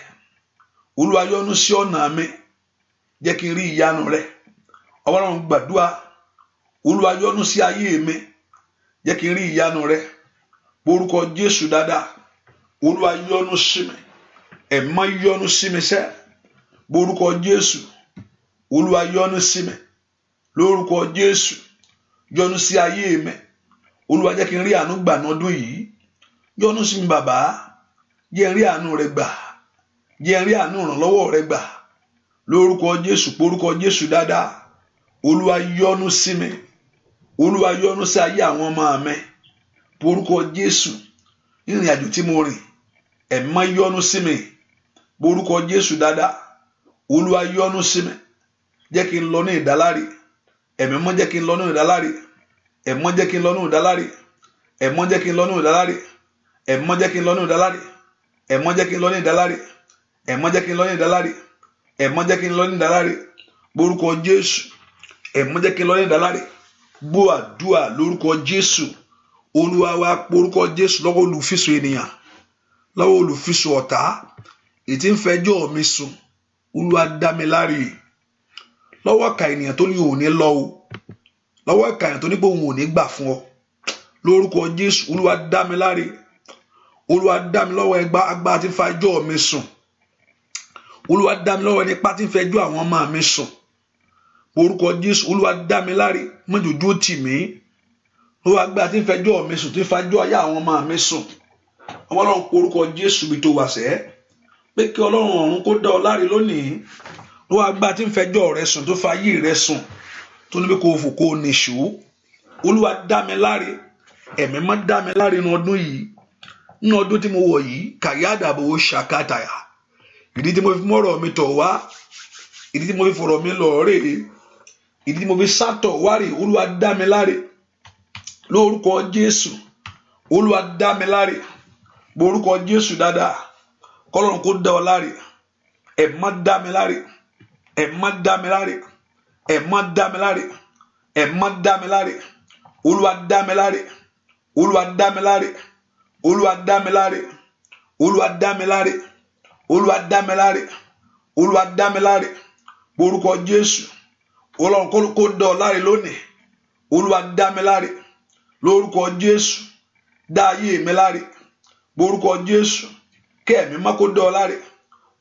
Olúwa yọ́nú sí ọ̀nà mi. Jẹ́ kí n rí ìyanu rẹ. Ọlọ́run gbàdúrà. Olúwa yọ́nú sí ayé mi. Jẹ́ kí n rí ìyanu rẹ. Borúkọ Jésù dáadáa. Olúwa yọ́nú sí mi. Ẹ̀mọ́ yọ́nú sí mi sẹ́. Borúkọ Jésù. Olúwa yọ́nú sí mi. Lórúkọ Jésù. Yọ́nú sí ayé mi. Olúwa jẹ́ kí n rí àánú gbà lọ́dún yìí. Yọ́nú sí mi bàbá. Jẹ́ n rí àánú rẹ gbà. Jẹ́ n rí àánú ìrànlọ́wọ́ rẹ gbà. Lórúkọ Jésù. Borúkọ Jésù dáadáa. Olúwa yọ́nú sí mi. Olúwa yọ́nú sí ayé àwọn ọmọ mi. Borúkọ Jésù. Ìrìn àjò tí mo rìn. Ẹ̀mọ́ yọ́nú sí mi. Borúkọ Jésù dáadáa. Olúwa yọ́nú sí mi. Jẹ́ kí n lọ ní ìdáláre. Ẹ̀mí mọ́ jẹ́ kí n lọ ní ìdáláre. Ẹ̀mọ́ jẹ́ kí n lọ ní ìdáláre. Ẹ̀mọ́ jẹ́ kí n lọ ní ìdáláre. Ẹ̀mọ́ jẹ́ kí n lọ ní ìdáláre. Ẹ̀mọ́ jẹ́ kí n lọ ní ìdáláre. Ẹ̀mọ́ jẹ́ kí n lọ ní ìdáláre. Ẹ̀mọ́ jẹ́ kí n lọ ní ìdáláre. Borúkọ Jésù. Ẹ̀mọ́ jẹ́ kí n lọ ní ìdáláre. Gbọ́ àdúrà lórúkọ Jésù. Olúwa wa porúkọ Jésù lọ́wọ́ olùfisùn ènìyàn. Lọ́wọ́ olùfisùn ọ̀tá. Ètí ń fẹjọ́ mi sùn. Olúwa dá mi láre. Lọ́wọ́ ìkà ènìyàn tó ní òun ní lọ o. Lọ́wọ́ ìkà ènìyàn tó ní pé òun ò ní gbà fún ọ. Lórúkọ Jésù. Olúwa dá mi láre. Olúwa dá mi lọ́wọ́ agbára tí ń fẹjọ́ mi sùn. Olúwa dá mi lọ́wọ́ nípa tí ń fẹjọ́ àwọn ọmọ mi sùn. Orúkọ Jésù. Olúwa dá mi láre. Mọ́jòjú tì mí. Olúwa agbára tí ń fẹjọ́ mi sùn tí ń fẹjọ́ ayé àwọn ọmọ mi sùn. Ọmọ Ọlọ́run porúkọ Jésù bí tó wà sẹ́. Pé kí Ọlọ́run ọ̀run kó dá ọ láre lónìí. Olúwa agbára tí ń fẹjọ́ rẹ sùn tó fa ayé rẹ sùn. Tó ní pé kó fò kó nìṣó. Olúwa dá mi láre. Ẹ̀mí má dá mi láre nínú ọdún yìí. Nínú ọdún tí mo wọ̀ yìí. Kàyádàbò ṣàkátàyà. Ìdí tí mo fi mọ́rọ̀ mi tọ̀ wá. Ìdí tí mo fi fọ̀rọ̀ mi lọ rèé. Ìdí tí mo fi sátọ̀ wá rèé. Olúwa dá mi láre. Lórúkọ Jésù. Olúwa dá mi láre. Borúkọ Jésù dáadáa. Kọ́lọ́run kó dá ọ láre. Ẹ̀mọ́ dá mi láre. Ẹ̀mọ́ dá mi láre. Ẹ̀mọ́ dá mi láre. Ẹ̀mọ́ dá mi láre. Olúwa dá mi láre. Olúwa dá mi láre. Olúwa dá mi láre. Olúwa dá mi láre, Olúwa dá mi láre, Olúwa dá mi láre orúkọ Jésù. Ọlọ́run kó dá ọ láre lónìí. Olúwa dá mi láre lórúkọ Jésù. Dá ayé mi láre orúkọ Jésù. Kẹ́mi má kó dá ọ láre.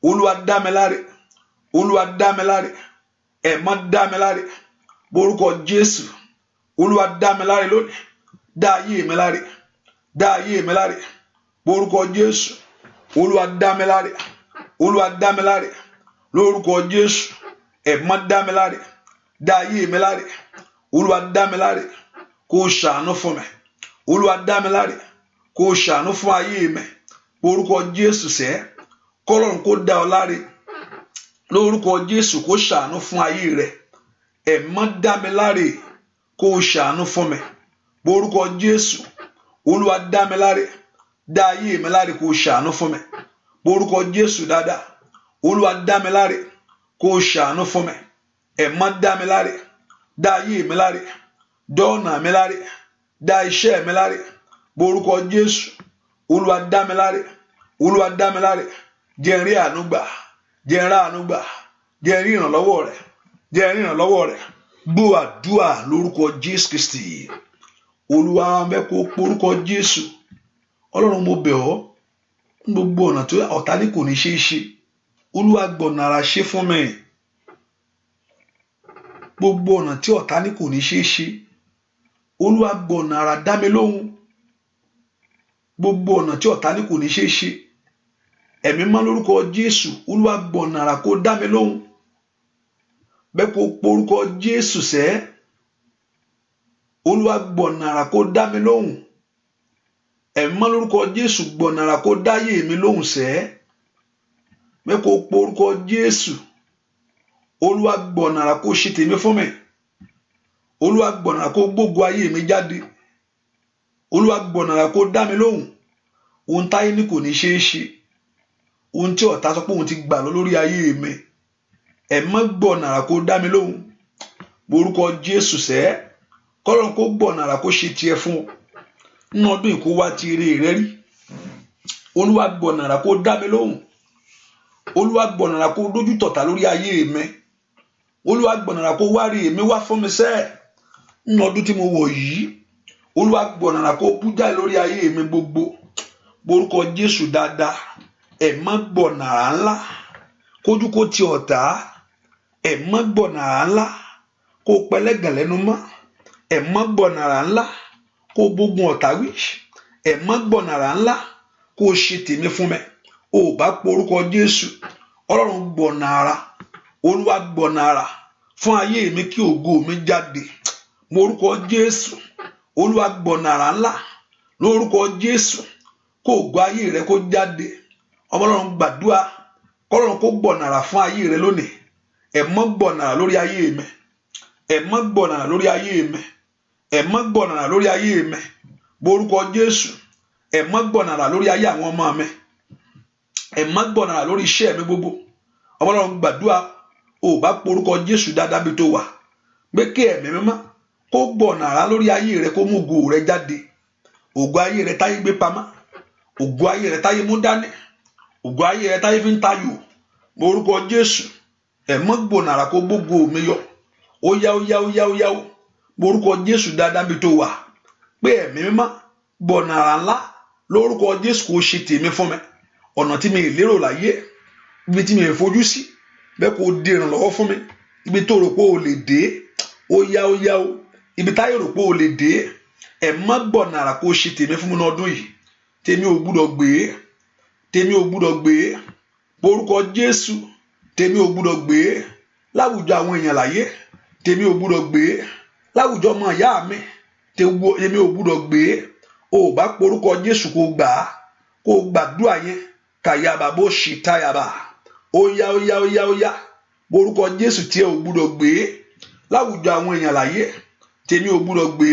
Olúwa dá mi láre, Olúwa dá mi láre, ẹ̀mọ́ dá mi láre orúkọ Jésù. Olúwa dá mi láre lónìí. Dá ayé mi láre, dá ayé mi láre orúkọ Jésù. Olúwa dá mi láre, Olúwa dá mi láre lórúkọ Jésù. Ẹ̀mọ́ dá mi láre, dá ayé mi láre. Olúwa dá mi láre kó ṣàánú fún mi. Olúwa dá mi láre kó ṣàánú fún ayé mi orúkọ Jésù. Sẹ́ kọ́lọ́run kó dá ọ láre lórúkọ Jésù, kó ṣàánú fún ayé rẹ. Ẹ̀mọ́ dá mi láre kó ṣàánú fún mi orúkọ Jésù. Olúwa dá mi láre, dá ayé mi láre kó ṣàánú fún mi orúkọ Jésù. Dáadáa Olúwa dá mi láre kó ṣàánú fún mi. Ẹ̀mọ́ dá mi láre, dá ayé mi láre, dá ọ̀nà mi láre, dá iṣẹ́ mi láre orúkọ Jésù. Olúwa dá mi láre, Olúwa dá mi láre. Jẹ́ n rí àánú gbà, jẹ́ n rí àánú gbà, jẹ́ n rí ìrànlọ́wọ́ rẹ̀, jẹ́ n rí ìrànlọ́wọ́ rẹ̀. Gbọ́ àdúrà lórúkọ Jésù Kristi. Olúwa mẹ́kọ orúkọ Jésù. Ọlọ́run mo bẹ̀ ọ́ gbogbo ọ̀nà tó ọ̀tá ní kò ní ṣe é ṣe. Olúwa gbọ̀nà ara ṣe fún mi. Gbogbo ọ̀nà tí ọ̀tá ní kò ní ṣe é ṣe. Olúwa gbọ̀nà ara dá mi lóhùn. Gbogbo ọ̀nà tí ọ̀tá ní kò ní ṣe é ṣe. Ẹ̀mí mọ́ lórúkọ Jésù. Olúwa gbọ̀nà ara kó dá mi lóhùn. Bẹ́ẹ̀ kó porúkọ Jésù sẹ́. Olúwa gbọ̀nà ara kó dá mi lóhùn. Ẹ̀mí mọ́ lórúkọ Jésù gbọ̀nà ara kó dáyé mi lóhùn sẹ́. Bẹ́ẹ̀ kó porúkọ Jésù. Olúwa gbọ̀nà ara kó ṣe tèmi fún mi. Olúwa gbọ̀nà ara kó gbógun ayé mi jáde. Olúwa gbọ̀nà ara kó dá mi lóhùn. Ohun táyé ní kò ní ṣe é ṣe. Ohun tí ọ̀tá sọ pé òun ti gbà lọ lórí ayé mi. Ẹ̀mọ́ gbọ̀nà ara kó dá mi lóhùn. Orúkọ Jésù sẹ́. Kọ́lọ́run kó gbọ̀nà ara kó ṣe tiẹ̀ fún ọ. Nínú ọdún ìkó wá ti eré rẹ rí. Olúwa gbọ̀nà ara kó dá mi lóhùn. Olúwa gbọ̀nà ara kó dójú tọ̀tá lórí ayé mi. Olúwa gbọ̀nà ara kó wárí èmi wá fún mi sẹ́. Nínú ọdún tí mo wọ̀ yìí. Olúwa gbọ̀nà ara kó bú jáde lórí ayé mi gbogbo. Orúkọ Jésù dáadáa. Ẹ̀mọ́ gbọ̀nà ara ńlá kójú kó ti ọ̀tá. Ẹ̀mọ́ gbọ̀nà ara ńlá kó pẹlẹ́gàn lẹ́nu mọ́. Ẹ̀mọ́ gbọ̀nà ara ńlá kó bógun ọ̀tá wí. Ẹ̀mọ́ gbọ̀nà ara ńlá kó ṣe tèmi fún mi. O bá porúkọ Jésù. Ọlọ́run gbọ̀nà ara. Olúwa gbọ̀nà ara fún ayé mi kí ògo mi jáde. Morúkọ Jésù. Olúwa gbọ̀nà ara ńlá lórúkọ Jésù kó ògo ayé rẹ kó jáde. Ọlọ́run gbàdúrà kọ́lọ́run kó gbọ̀nà ara fún ayé rẹ lónìí. Ẹ̀mọ́ gbọ̀nà ara lórí ayé mi. Ẹ̀mọ́ gbọ̀nà ara lórí ayé mi. Ẹ̀mọ́ gbọ̀nà ara lórí ayé mi. Borúkọ Jésù. Ẹ̀mọ́ gbọ̀nà ara lórí ayé àwọn ọmọ mi. Ẹ̀mọ́ gbọ̀nà ara lórí iṣẹ́ mi gbogbo. Ọlọ́run gbàdúrà o bá porúkọ Jésù dáadáa bí tó wà. Pé kí ẹ̀mí mímọ́ kó gbọ̀nà ara lórí ayé rẹ kó mú ògo rẹ jáde. Ògo ayé rẹ táyé gbé pamọ́. Ògo ayé rẹ táyé mú dání. Ògo ayé rẹ táyé fi ń tayò. Orúkọ Jésù. Ẹ̀mọ́ gbọ̀nà ara kó gbógo mi yọ. Ó yá ó yá ó yá ó yá ó. Orúkọ Jésù dáadáa bí tó wà. Pé ẹ̀mí mímọ́ gbọ̀nà ara ńlá lórúkọ Jésù kó ṣe tèmi fún mi. Ọ̀nà tí mi lérò láyé. Ibi tí mi fojú sí. Bẹ́ẹ̀ kó dé ìrànlọ́wọ́ fún mi. Ibi tó rò pé o lè dé. Ó yá ó yá ó. Ibi táyé rò pé o lè dé. Ẹ̀mọ́ gbọ̀nà ara kó ṣe tèmi fún mi ní ọdún yìí. Tèmi ò gbúdọ̀ gbé. Tèmi ò gbúdọ̀ gbé. Orúkọ Jésù. Tèmi ò gbúdọ̀ gbé. Láwùjọ àwọn èèyàn láyé. Tèmi ò gbúdọ̀ gbé. Láwùjọ ọmọ ìyá mi. Tèmi ò gbúdọ̀ gbé. O bá porúkọ Jésù kó gbà á. Kó gbàdúrà yẹn. Kàyàbà bó ṣì táyàbà. Ó yá ó yá ó yá ó yá. Orúkọ Jésù tí ẹ ò gbúdọ̀ gbé. Láwùjọ àwọn èèyàn láyé. Tèmi ò gbúdọ̀ gbé.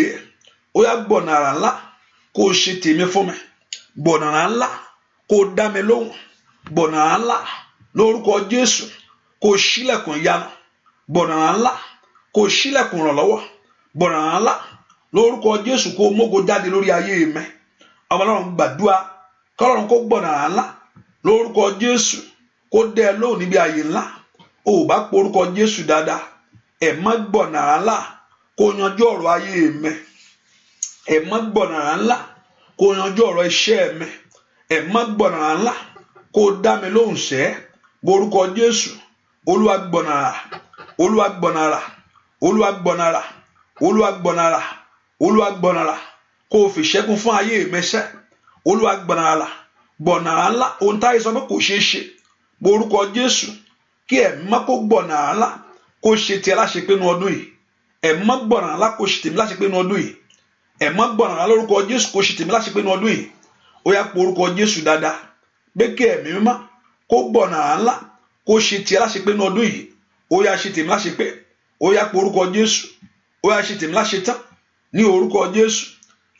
Ó yá gbọ̀nà ara ńlá kó ṣe tèmi fún mi. Gbọ̀nà ara ńlá kó dá mi lóhùn. Gbọ̀nà ara ńlá lórúkọ Jésù kó ṣílẹ̀kùn ìyanu. Gbọ̀nà ara ńlá kó ṣílẹ̀kùn ìrànlọ́wọ́. Gbọ̀nà ara ńlá lórúkọ Jésù kó mógo jáde lórí ayé mi. Ọlọ́run gbàdúrà kọ́lọ́run kó gbọ̀nàrà ńlá lórúkọ Jésù kó dẹ́ ẹ lóhùn níbi ààyè ńlá. O ò bá porúkọ Jésù dáadáa, ẹ̀mọ́ gbọ̀nàrà ńlá kó yanjú ọ̀rọ̀ ayé mi, ẹ̀mọ́ gbọ̀nàrà ńlá kó yanjú ọ̀rọ̀ iṣẹ́ mi, ẹ̀mọ́ gbọ̀nàrà ńlá kó dá mi lóhùn sẹ́ borúkọ Jésù. Olúwa gbọ̀nàrà, Olúwa gbọ̀nàrà, Olúwa gbọ̀nàrà, Olúwa gbọ̀nàrà, Olúwa gbọ̀nàrà kó o fi ṣẹ́gun fún ayé mi sẹ́. Olúwa gbọ̀nàrà, gbọ̀nàrà ńlá ohun táyé sọ pé kò ṣeé ṣe borúkọ Jésù, kí ẹ̀mọ́ kó gbọ̀nàrà ńlá kó ṣe tiẹ̀ láṣepé nu ọdún yìí. Ẹ̀mọ́ gbọ̀nàrà ńlá kó ṣe tèmi láṣepé nu ọdún yìí. Ẹ̀mọ́ gbọ̀nàrà lórúkọ Jésù kó ṣe tèmi láṣepé nu ọdún yìí. Ó yá porúkọ Jésù dáadáa pé kí ẹ̀mí mímọ́ kó gbọ̀nàrà ńlá kó ṣe tiẹ̀ láṣepé nu ọdún yìí. Ó yá ṣe tèmi láṣepé. Ó yá porúkọ Jésù. Ó yá ṣe tèmi láṣetán ní orúkọ Jésù.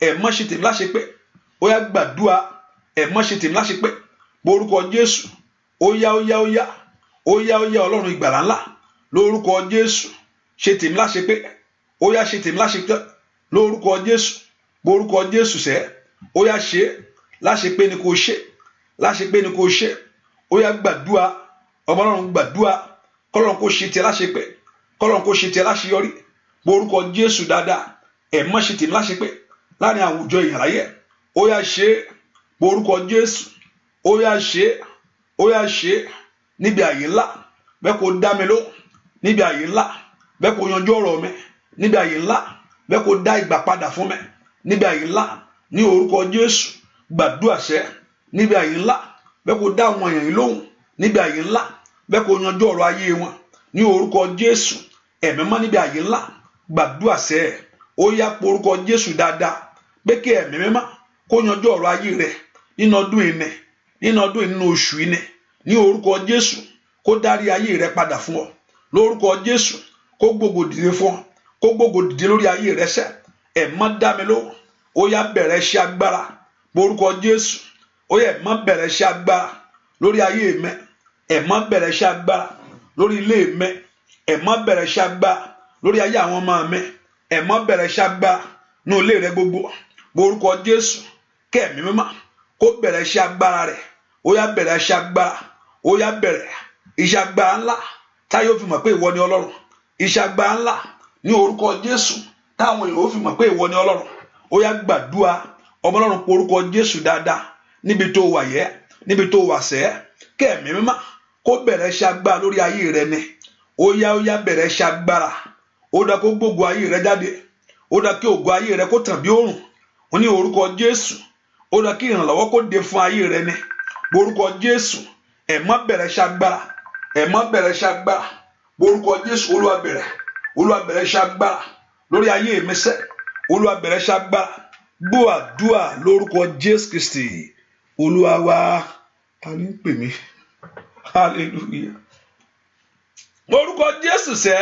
Ẹ̀mọ́ ṣe tèmi láṣepé. Ó yá gbàdúrà. Ẹ̀mọ́ ṣe tèmi láṣepé borúkọ Jésù. Ó yá ó yá ó yá ó yá ó yá Ọlọ́run ìgbàlà ńlá lórúkọ Jésù ṣe tèmi láṣepé. Ó yá ṣe tèmi láṣepé lórúkọ Jésù borúkọ Jésù sẹ́. Ó yá ṣe láṣepé ni kò ṣe, láṣepé ni kò ṣe. Ó yá gbàdúrà ọmọ Ọlọ́run, gbàdúrà kọ́lọ́run kó ṣe tiẹ̀ láṣepé, kọ́lọ́run kó ṣe tiẹ̀ láṣeyọrí borúkọ Jésù dáadáa. Ẹ̀mọ́ ṣe tèmi láṣepé láàrin àwùjọ ìyàláyẹ. Ó yá ṣe borúkọ Jésù. Ó yá ṣe, ó yá ṣe níbi àyè ńlá bẹ́ẹ̀ kó dá mi lóhùn, níbi àyè ńlá bẹ́ẹ̀ kó yanjú ọ̀rọ̀ mi, níbi àyè ńlá bẹ́ẹ̀ kó dá ìgbà padà fún mi, níbi àyè ńlá ní orúkọ Jésù. Gbàdúrà sẹ́ níbi àyè ńlá bẹ́ẹ̀ kó dá àwọn èèyàn yìí lóhùn, níbi àyè ńlá bẹ́ẹ̀ kó yanjú ọ̀rọ̀ ayé wọn ní orúkọ Jésù. Ẹ̀mí mọ́ níbi àyè ńlá gbàdúrà sẹ́. Ó yá porúkọ Jésù dáadáa pé kí ẹ̀mí mímọ́ kó yanjú ọ̀rọ̀ ayé rẹ̀ nínú ọdún ìní, nínú ọdún ìní, nínú oṣù ìní ní orúkọ Jésù. Kó dárí ayé rẹ̀ padà fún ọ lórúkọ Jésù. Kó gbógo dìde fún ọ, kó gbógo dìde lórí ayé rẹ̀ sẹ́. Ẹ̀mọ́ dá mi lóhùn. Ó yá bẹ̀rẹ̀ iṣẹ́ agbára borúkọ Jésù. Ó yá ẹ̀mọ́ bẹ̀rẹ̀ iṣẹ́ agbára lórí ayé mi. Ẹ̀mọ́ bẹ̀rẹ̀ iṣẹ́ agbára lórí ilé mi. Ẹ̀mọ́ bẹ̀rẹ̀ iṣẹ́ agbára lórí ayé àwọn ọmọ mi. Ẹ̀mọ́ bẹ̀rẹ̀ iṣẹ́ agbára ní ilé rẹ gbogbo borúkọ Jésù. Kẹ́mi mímọ́ kó bẹ̀rẹ̀ iṣẹ́ agbára rẹ̀. Ó yá bẹ̀rẹ̀ iṣẹ́ agbára. Ó yá bẹ̀rẹ̀ iṣẹ́ agbára ńlá táyọ̀ fi mọ̀ pé ìwọ ni Ọlọ́run. Iṣẹ́ agbára ńlá ní orúkọ Jésù táwọn èèyàn ó fi mọ̀ pé ìwọ ni Ọlọ́run. Ó yá gbàdúrà ọmọ Ọlọ́run porúkọ Jésù dáadáa níbi tó wà yẹ, níbi tó wà sẹ́. Kẹ́mi mímọ́ kó bẹ̀rẹ̀ iṣẹ́ agbára lórí ayé rẹ ni. Ó yá bẹ̀rẹ̀ iṣẹ́ agbára. Ó dá kó gbógo ayé rẹ jáde. Ó dá kí ògo ayé rẹ kó tàn bí òrùn ní orúkọ Jésù. Ó dá kí ìrànlọ́wọ́ kó dé fún ayé rẹ ni borúkọ Jésù. Ẹ̀mọ́ bẹ̀rẹ̀ iṣẹ́ agbára. Ẹ̀mọ́ bẹ̀rẹ̀ iṣẹ́ agbára borúkọ Jésù. Olúwa bẹ̀rẹ̀, Olúwa bẹ̀rẹ̀ iṣẹ́ agbára lórí ayé mi sẹ́. Olúwa bẹ̀rẹ̀ iṣẹ́ agbára. Gbọ́ àdúrà lórúkọ Jésù Kristi Olúwa wa. Ta ni ń pè mí? Hallelujah. Borúkọ Jésù sẹ́.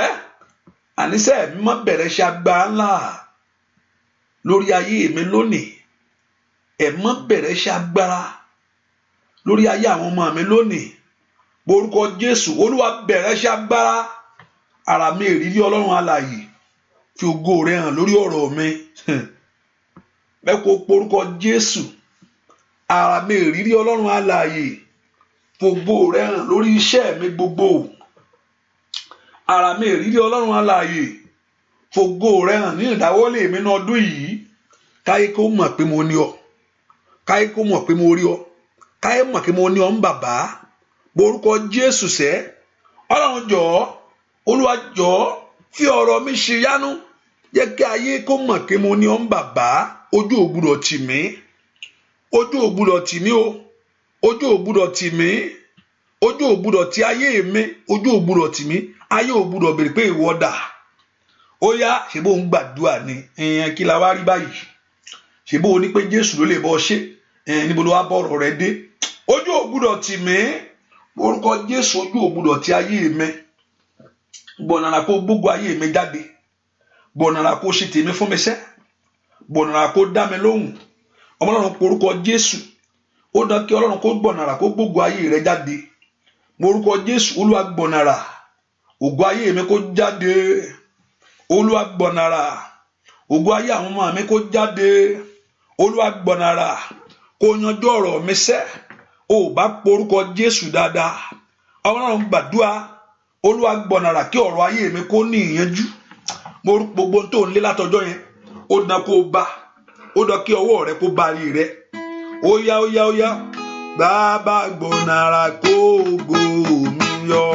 Àníṣe ẹ̀mọ́ bẹ̀rẹ̀ iṣẹ́ agbára ńlá lórí ayé mi lónìí. Ẹ̀mọ́ bẹ̀rẹ̀ iṣẹ́ agbára lórí ayé àwọn ọmọ mi lónìí borúkọ Jésù. Olúwa bẹ̀rẹ̀ iṣẹ́ agbára. Ara mi ìrírí Ọlọ́run alààyè fi ògo rẹ̀ hàn lórí ọ̀rọ̀ mi. Bẹ́ẹ̀ kó porúkọ Jésù. Ara mi ìrírí Ọlọ́run alààyè fi ògo rẹ̀ hàn lórí iṣẹ́ mi gbogbo. Ara mi ìrírí Ọlọ́run alààyè fi ògo rẹ̀ hàn ní ìdáwọ́lé mi ní ọdún yìí. Káyé kó mọ̀ pé mo ní ọ, káyé kó mọ̀ pé mo rí ọ, káyé mọ̀ pé mo ní ọ ń bàbá borúkọ Jésù sẹ́. Ọlọ́run jọ̀ọ́, Olúwa jọ̀ọ́ fi ọ̀rọ̀ mi ṣe yánú. Jẹ́ kí ayé kó mọ̀ pé mo ní ọ ń bàbá. Ojú ò gbúdọ̀ tì mí, ojú ò gbúdọ̀ tì mí o, ojú ò gbúdọ̀ tì mí, ojú ò gbúdọ̀ tì ayé mi, ojú ò gbúdọ̀ tì mí. Ayé ò gbúdọ̀ béèrè pé ìwọ dà. Ó yá ṣèbó ń gbàdúrà ni. Kí la wá rí báyìí? Ṣèbó o ní pé Jésù ló lè bọ́ ṣe. Níbo ló wá bọ̀rọ̀ rẹ dé? Ojú ò gbúdọ̀ tì mí orúkọ Jésù. Ojú ò gbúdọ̀ tì ayé mi. Gbọ̀nàrà kó gbógo ayé mi jáde. Gbọ̀nàrà kó ṣe tèmi fún mi sẹ́. Gbọ̀nàrà kó dá mi lóhùn. Ọmọ Ọlọ́run porúkọ Jésù. Ó dá kí Ọlọ́run kó gbọ̀nàrà kó gbógo ayé rẹ jáde. Morúkọ Jésù. Olúwa gbọ̀nàrà ògo ayé mi kó jáde. Olúwa gbọ̀nàrà ògo ayé àwọn ọmọ mi kó jáde. Olúwa gbọ̀nàrà kó yanjú ọ̀rọ̀ mi sẹ́ ò bá porúkọ Jésù dáadáa Ọlọ́run gbàdúrà Olúwa gbọ̀nàrà kí ọ̀rọ̀ ayé mi kó ní ìyanjú mo rú gbogbo tó ń lé látọjọ́ yẹn ó dán kó bá ó dán kí ọwọ́ rẹ kó bá rí rẹ ó yá bàbá gbọ̀nàrà kó ògo mi yọ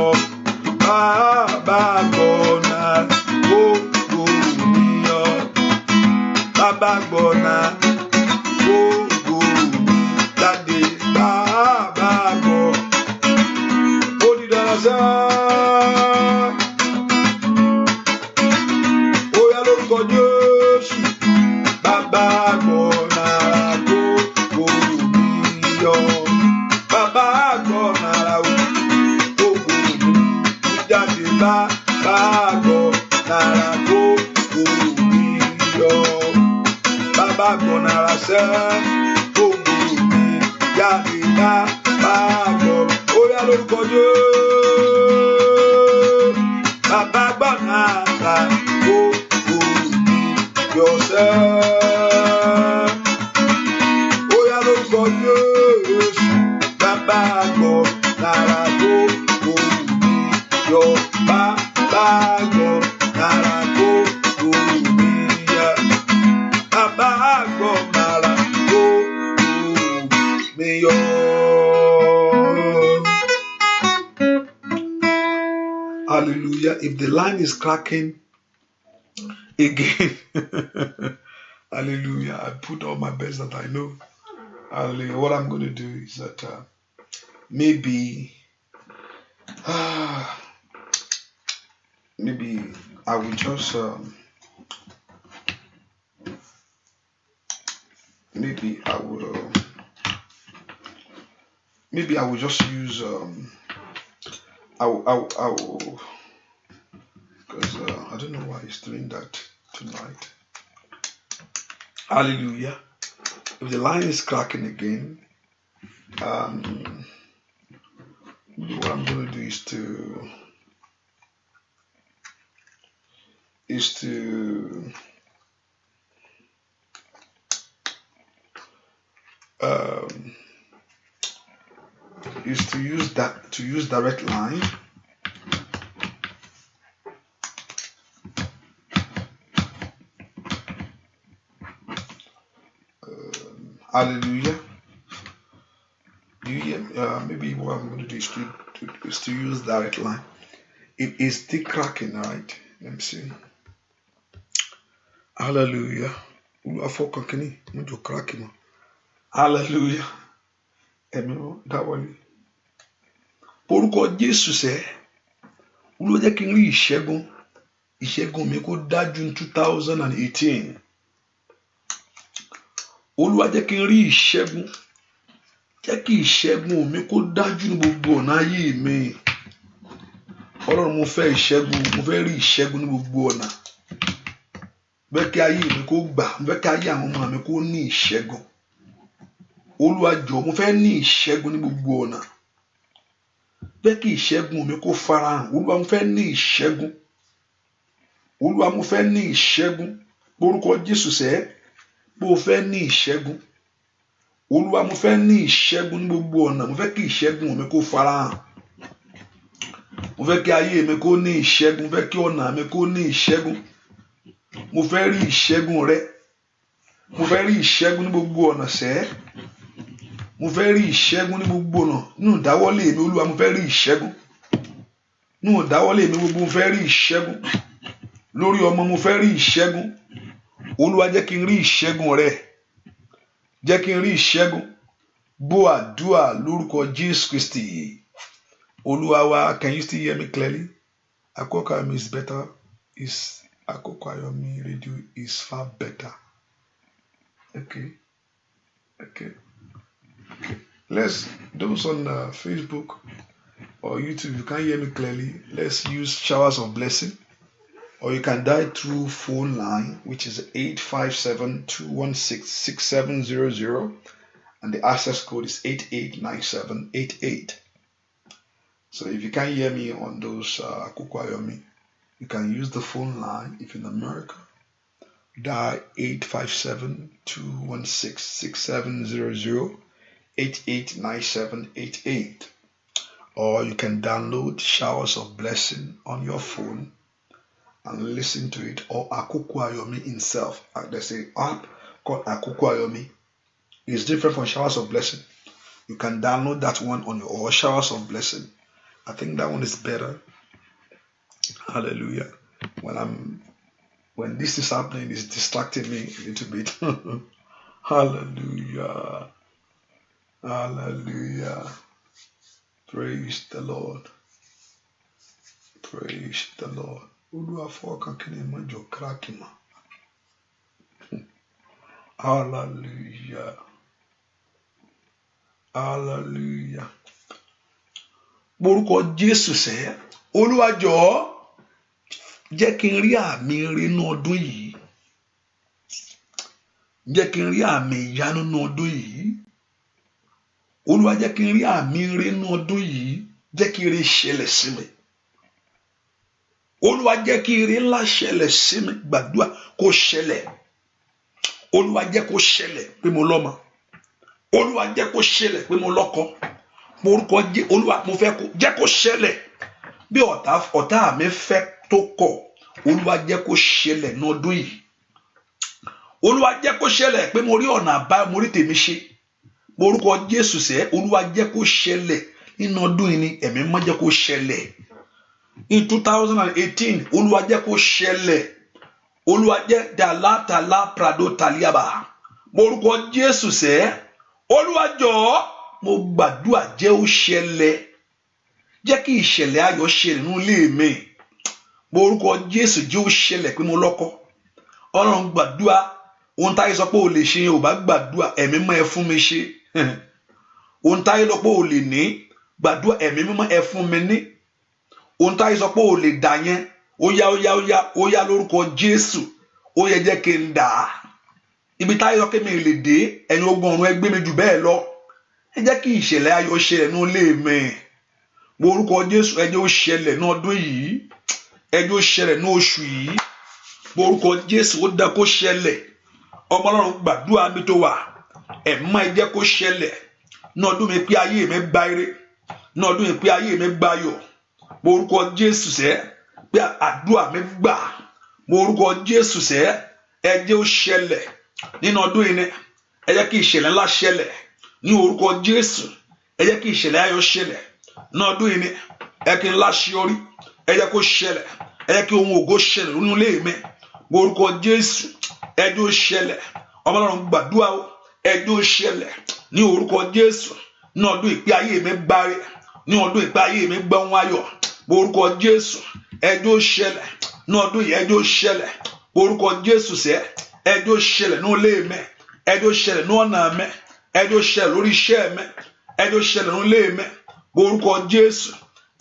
bàbá gbọ̀nàrà kó ògo mi yọ bàbá gbọ̀nàrà kó ògo mi jáde bàbá gbọ̀ ó di dára sáà. Jésù bàbá gbọ̀nàrà kó ògo mi yọ bàbá gbọ̀nàrà kó ògo mi jáde bàbá gbọ̀nàrà kó ògo mi yọ bàbá gbọ̀nàrà sẹ́ kó ògo mi jáde bàbá gbọ̀ ó yá lórúkọ Jésù bàbá gbọ̀nàrà kó yourself. Oh, yeah, look for Jesus. Baba go, Nara go, go, yo, Baba go, Nara go, go, Baba go, Nara go, me yo. Hallelujah. If the line is cracking again, hallelujah, I put all my best that I know. Hallelujah. What I'm going to do is that maybe I will just maybe I will just use I will because I don't know why he's doing that tonight. Hallelujah. If the line is cracking again, what I'm going to do is to use direct line. Hallelujah. Do you hear? Maybe what I'm going to do is to use direct line. It is still cracking, right? Let me see. Hallelujah. Hallelujah. Orúkọ Jésù sẹ́, Olúwa jẹ́ kí n rí ìṣẹ́gun mi kó dájú ní 2018. Olúwa jẹ́ kí n rí ìṣẹ́gun, jẹ́ kí ìṣẹ́gun mi kó dájú ní gbogbo ọ̀nà ayé mi. Ọlọ́run mo fẹ́ ìṣẹ́gun, mo fẹ́ rí ìṣẹ́gun ní gbogbo ọ̀nà. Mo fẹ́ kí ayé mi kó gbà, mo fẹ́ kí ayé àwọn ọmọ mi kó ní ìṣẹ́gun. Olúwa jọ̀ọ́ mo fẹ́ ní ìṣẹ́gun ní gbogbo ọ̀nà. Fẹ́ kí ìṣẹ́gun mi kó farahàn. Olúwa mo fẹ́ ní ìṣẹ́gun. Olúwa mo fẹ́ ní ìṣẹ́gun. Orúkọ Jésù sẹ́, bó o fẹ́ ní ìṣẹ́gun. Olúwa mo fẹ́ ní ìṣẹ́gun ní gbogbo ọ̀nà. Mo fẹ́ kí ìṣẹ́gun mi kó farahàn. Mo fẹ́ kí ayé mi kó ní ìṣẹ́gun. Mo fẹ́ kí ọ̀nà mi kó ní ìṣẹ́gun. Mo fẹ́ rí ìṣẹ́gun rẹ. Mo fẹ́ rí ìṣẹ́gun ní gbogbo ọ̀nà sẹ́. Mo fẹ́ rí ìṣẹ́gun ní gbogbo ọ̀nà. Nínú ìdáwọ́lé mi, Olúwa mo fẹ́ rí ìṣẹ́gun. Nínú ìdáwọ́lé mi gbogbo mo fẹ́ rí ìṣẹ́gun. Lórí ọmọ mo fẹ́ rí ìṣẹ́gun. Olúwa jẹ́ kí n rí ìṣẹ́gun rẹ. Jẹ́ kí n rí ìṣẹ́gun. Gbọ́ àdúrà lórúkọ Jésù Kristi. Olúwa wa, can you still hear me clearly? Akoko Ayomi is better. Akoko Ayomi radio is far better. Okay. Let's, those on Facebook or YouTube, you can't hear me clearly. Let's use showers of blessing. Or you can dial through phone line, which is 857-216-6700. And the access code is 889788. So if you can't hear me on those Akoko Ayomi, you can use the phone line if in America. dial 857-216-6700, 889788. Or you can download Showers of Blessing on your phone and listen to it. Or Akoko Ayomi himself. There's an app called Akoko Ayomi. It's different from Showers of Blessing. You can download that one on your or Showers of Blessing. I think that one is better. Hallelujah. When this is happening, it's distracting me a little bit. Hallelujah. Hallelujah. Praise the Lord. Praise the Lord. Hallelujah. Hallelujah. Borúkọ Jésù sẹ́, Olúwa jọ̀ọ́ jẹ́ kí n rí àmì ire nínú ọdún yìí. Jẹ́ kí n rí àmì ìyanu nínú ọdún yìí. Olúwa jẹ́ kí n rí àmì ire nínú ọdún yìí. Jẹ́ kí ire ṣẹlẹ̀ sí mi. Olúwa jẹ́ kí ire ńlá ṣẹlẹ̀ sí mi. Gbàdúrà kó ṣẹlẹ̀. Olúwa jẹ́ kó ṣẹlẹ̀ pé mo lọ́mọ. Olúwa jẹ́ kó ṣẹlẹ̀ pé mo lọ́kọ. Borúkọ Olúwa mo fẹ́ kó jẹ́ kó ṣẹlẹ̀. Bí ọ̀tá mi fẹ́ tó kọ̀, Olúwa jẹ́ kó ṣẹlẹ̀ ní ọdún yìí. Olúwa jẹ́ kó ṣẹlẹ̀ pé mo rí ọ̀nà àbáyọ, mo rí tèmi ṣe. Borúkọ Jésù sẹ́, Olúwa jẹ́ kó ṣẹlẹ̀ nínú ọdún yìí ni ẹ̀mí mọ́ jẹ́ kó ṣẹlẹ̀. In 2018, Olúwa jẹ́ kó ṣẹlẹ̀. Olúwa jẹ́ dàlátàlá prado taliaba. Borúkọ Jésù sẹ́, Olúwa jọ̀ọ́ mo gbàdúrà jẹ́ ó ṣẹlẹ̀. Jẹ́ kí ìṣẹ̀lẹ̀ ayọ̀ ṣẹlẹ̀ nínú ilé mi. Borúkọ Jésù jẹ́ ó ṣẹlẹ̀ pé mo lọ́kọ. Ọlọ́run gbàdúrà ohun táyé sọ pé o lè ṣe yẹn ò bá gbàdúrà ẹ̀mí mọ́ ẹ fún mi ṣe. Ohun táyé sọ pé o lè ní gbàdúrà ẹ̀mí mọ́ ẹ fún mi ní. Ohun táyé sọ pé o lè dà yẹn ó yá lórúkọ Jésù ó yẹ jẹ́ kí n dà á. Ibi táyé sọ pé mi lè dé ẹ̀yin ogun ọ̀run ẹ gbé mi jù bẹ́ẹ̀ lọ. Ẹ jẹ́ kí ìṣẹ̀lẹ̀ ayọ̀ ṣẹlẹ̀ nínú ilé mi. Borúkọ Jésù ẹ jẹ́ ó ṣẹlẹ̀ ní ọdún yìí. Ẹ jẹ́ ó ṣẹlẹ̀ ní oṣù yìí. Borúkọ Jésù ó dá kó ṣẹlẹ̀. Ọmọ Ọlọ́run gbàdúrà mi tó wà. Ẹ̀mọ́ ẹ jẹ́ kó ṣẹlẹ̀. Ní ọdún mi pé ayé mi gba ire. Ní ọdún mi pé ayé mi gba ayọ̀. Borúkọ Jésù sẹ́ pé àdúrà mi gbà. Borúkọ Jésù sẹ́ ẹ jẹ́ ó ṣẹlẹ̀. Nínú ọdún yìí ni ẹ jẹ́ kí ìṣẹ̀lẹ̀ ńlá ṣẹlẹ̀. Ní orúkọ Jésù ẹ jẹ́ kí ìṣẹ̀lẹ̀ ayọ̀ ṣẹlẹ̀. Ní ọdún yìí ni ẹ kí ńlá ṣe orí. Ẹ jẹ́ kó ṣẹlẹ̀. Ẹ jẹ́ kí ohun ògo ṣẹlẹ̀ nínú ilé mi. Borúkọ Jésù ẹ jẹ́ ó ṣẹlẹ̀. Ọmọ Ọlọ́run gbàdúrà o ẹ jẹ́ ó ṣẹlẹ̀. Ní orúkọ Jésù ní ọdún ìpè ayé mi gbáre. Ní ọdún ìpè ayé mi gbọ́ ohun ayọ̀. Borúkọ Jésù ẹ jẹ́ ó ṣẹlẹ̀. Ní ọdún yìí ẹ jẹ́ ó ṣẹlẹ̀. Borúkọ Jésù sẹ́ ẹ jẹ́ ó ṣẹlẹ̀ ní ilé mi. Ẹ jẹ́ ó ṣẹlẹ̀ ní ọ̀nà mi. Ẹ jẹ́ ó ṣẹlẹ̀ lórí iṣẹ́ mi. Ẹ jẹ́ ó ṣẹlẹ̀ ní ilé mi. Borúkọ Jésù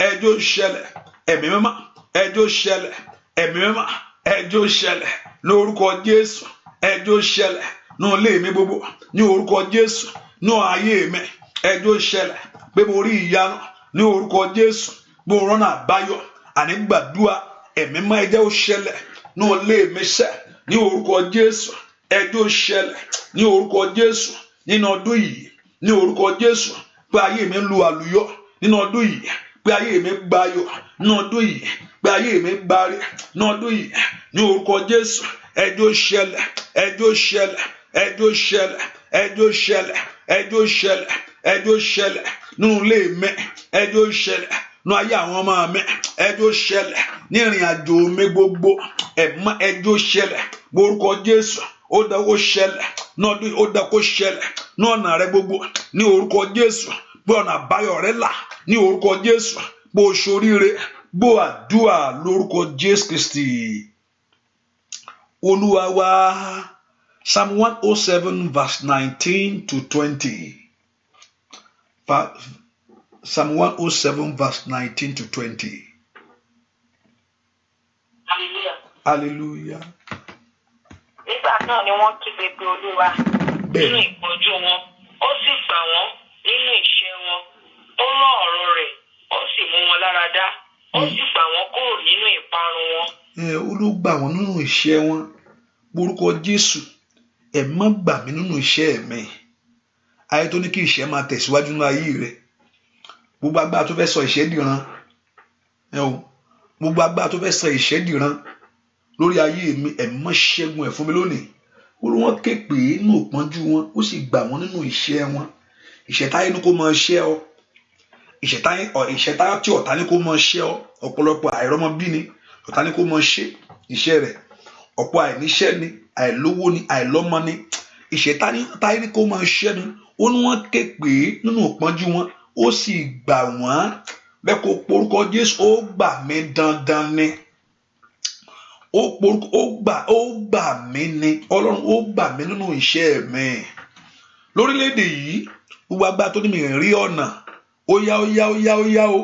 ẹ jẹ́ ó ṣẹlẹ̀. Ẹ̀mí mímọ́ ẹ jẹ́ ó ṣẹlẹ̀. Ẹ̀mí mímọ́ ẹ jẹ́ ó ṣẹlẹ̀. Ní orúkọ Jésù ẹ jẹ́ ó ṣẹlẹ̀ ní ilé mi gbogbo. Ní orúkọ Jésù ní ayé mi ẹ jẹ́ ó ṣẹlẹ̀ pé mo rí ìyanu. Ní orúkọ Jésù mo rọ́nà àbáyọ. Àní gbàdúrà ẹ̀mí mímọ́ ẹ jẹ́ ó ṣẹlẹ̀ ní ilé mi sẹ́. Ní orúkọ Jésù ẹ jẹ́ ó ṣẹlẹ̀. Ní orúkọ Jésù nínú ọdún yìí. Ní orúkọ Jésù pé ayé mi ń lu àlùyọ. Nínú ọdún yìí pé ayé mi gbayọ̀. Nínú ọdún yìí pé ayé mi gbáre. Nínú ọdún yìí ní orúkọ Jésù ẹ jẹ́ ó ṣẹlẹ̀. Ẹ jẹ́ ó ṣẹlẹ̀. Ẹ jẹ́ ó ṣẹlẹ̀. Ẹ jẹ́ ó ṣẹlẹ̀. Ẹ jẹ́ ó ṣẹlẹ̀. Ẹ jẹ́ ó ṣẹlẹ̀ nínú ilé mi. Ẹ jẹ́ ó ṣẹlẹ̀ nínú ayé àwọn ọmọ mi. Ẹ jẹ́ ó ṣẹlẹ̀ ní ìrìn àjò mi gbogbo. Ẹ̀mọ́ ẹ jẹ́ ó ṣẹlẹ̀. Borúkọ Jésù ó dá kó ṣẹlẹ̀. Ní ọdún yìí ó dá kó ṣẹlẹ̀ ní ọ̀nà rẹ gbogbo. Ní orúkọ Jésù gbọ́ ọ̀nà àbáyọ rẹ là. Ní orúkọ Jésù gbọ́ oṣoríire. Gbọ́ àdúrà lórúkọ Jésù Kristi Olúwa wa. Psalm 107 verse 19 to 20. Psalm 107 verse 19 to 20. Hallelujah. Hallelujah. Nígbà náà ni wọ́n kígbe pé Olúwa nínú ìpọ́njú wọn, ó sì gbà wọ́n nínú ìṣẹ́ wọn. Ó rán ọ̀rọ̀ rẹ̀, ó sì mú wọn lára dá, ó sì gbà wọ́n kúrò nínú ìparun wọn. Olú gbà wọ́n nínú ìṣẹ́ wọn. orúkọ Jésù ẹ má gbà mí nínú iṣẹ́ mi. Ayé tó ní kí iṣẹ́ máa tẹ̀síwájú nínú ayé rẹ, gbogbo agbára tó fẹ́ sọ ìṣẹ́ dìran, gbogbo agbára tó fẹ́ sọ ìṣẹ́ dìran lórí ayé mi, ẹ má ṣẹ́gun ẹ̀ fún mi lónìí. Wọ́n ké pè é nínú ìpọ́njú wọn, ó sì gbà wọ́n nínú ìṣẹ́ wọn. Ìṣẹ́ táyé ní kó máa ṣẹ́ ọ, ìṣẹ́ táyé tí ọ̀tá ní kó máa ṣẹ́ ọ, ọ̀pọ̀lọpọ̀ àìrọ́mọbí ni ọ̀tá ní kó máa ṣe iṣẹ́ rẹ̀, ọ̀pọ̀ àìníṣẹ́ ni, àìlówó ni, àìlọ́mọ ni, ìṣẹ́ táyé ní kó máa ṣẹ́ ni. Wọ́n ké pè é nínú ìpọ́njú wọn, ó sì gbà wọ́n. Bẹ́ẹ̀ kó porúkọ Jésù, ó gbà mí dandan ni. Ó gbà mí ni. Ọlọ́run ó gbà mí nínú iṣẹ́ mi. Lórílẹ̀‐èdè yìí, gbogbo agbára tó ní mi rí ọ̀nà, ó yá o.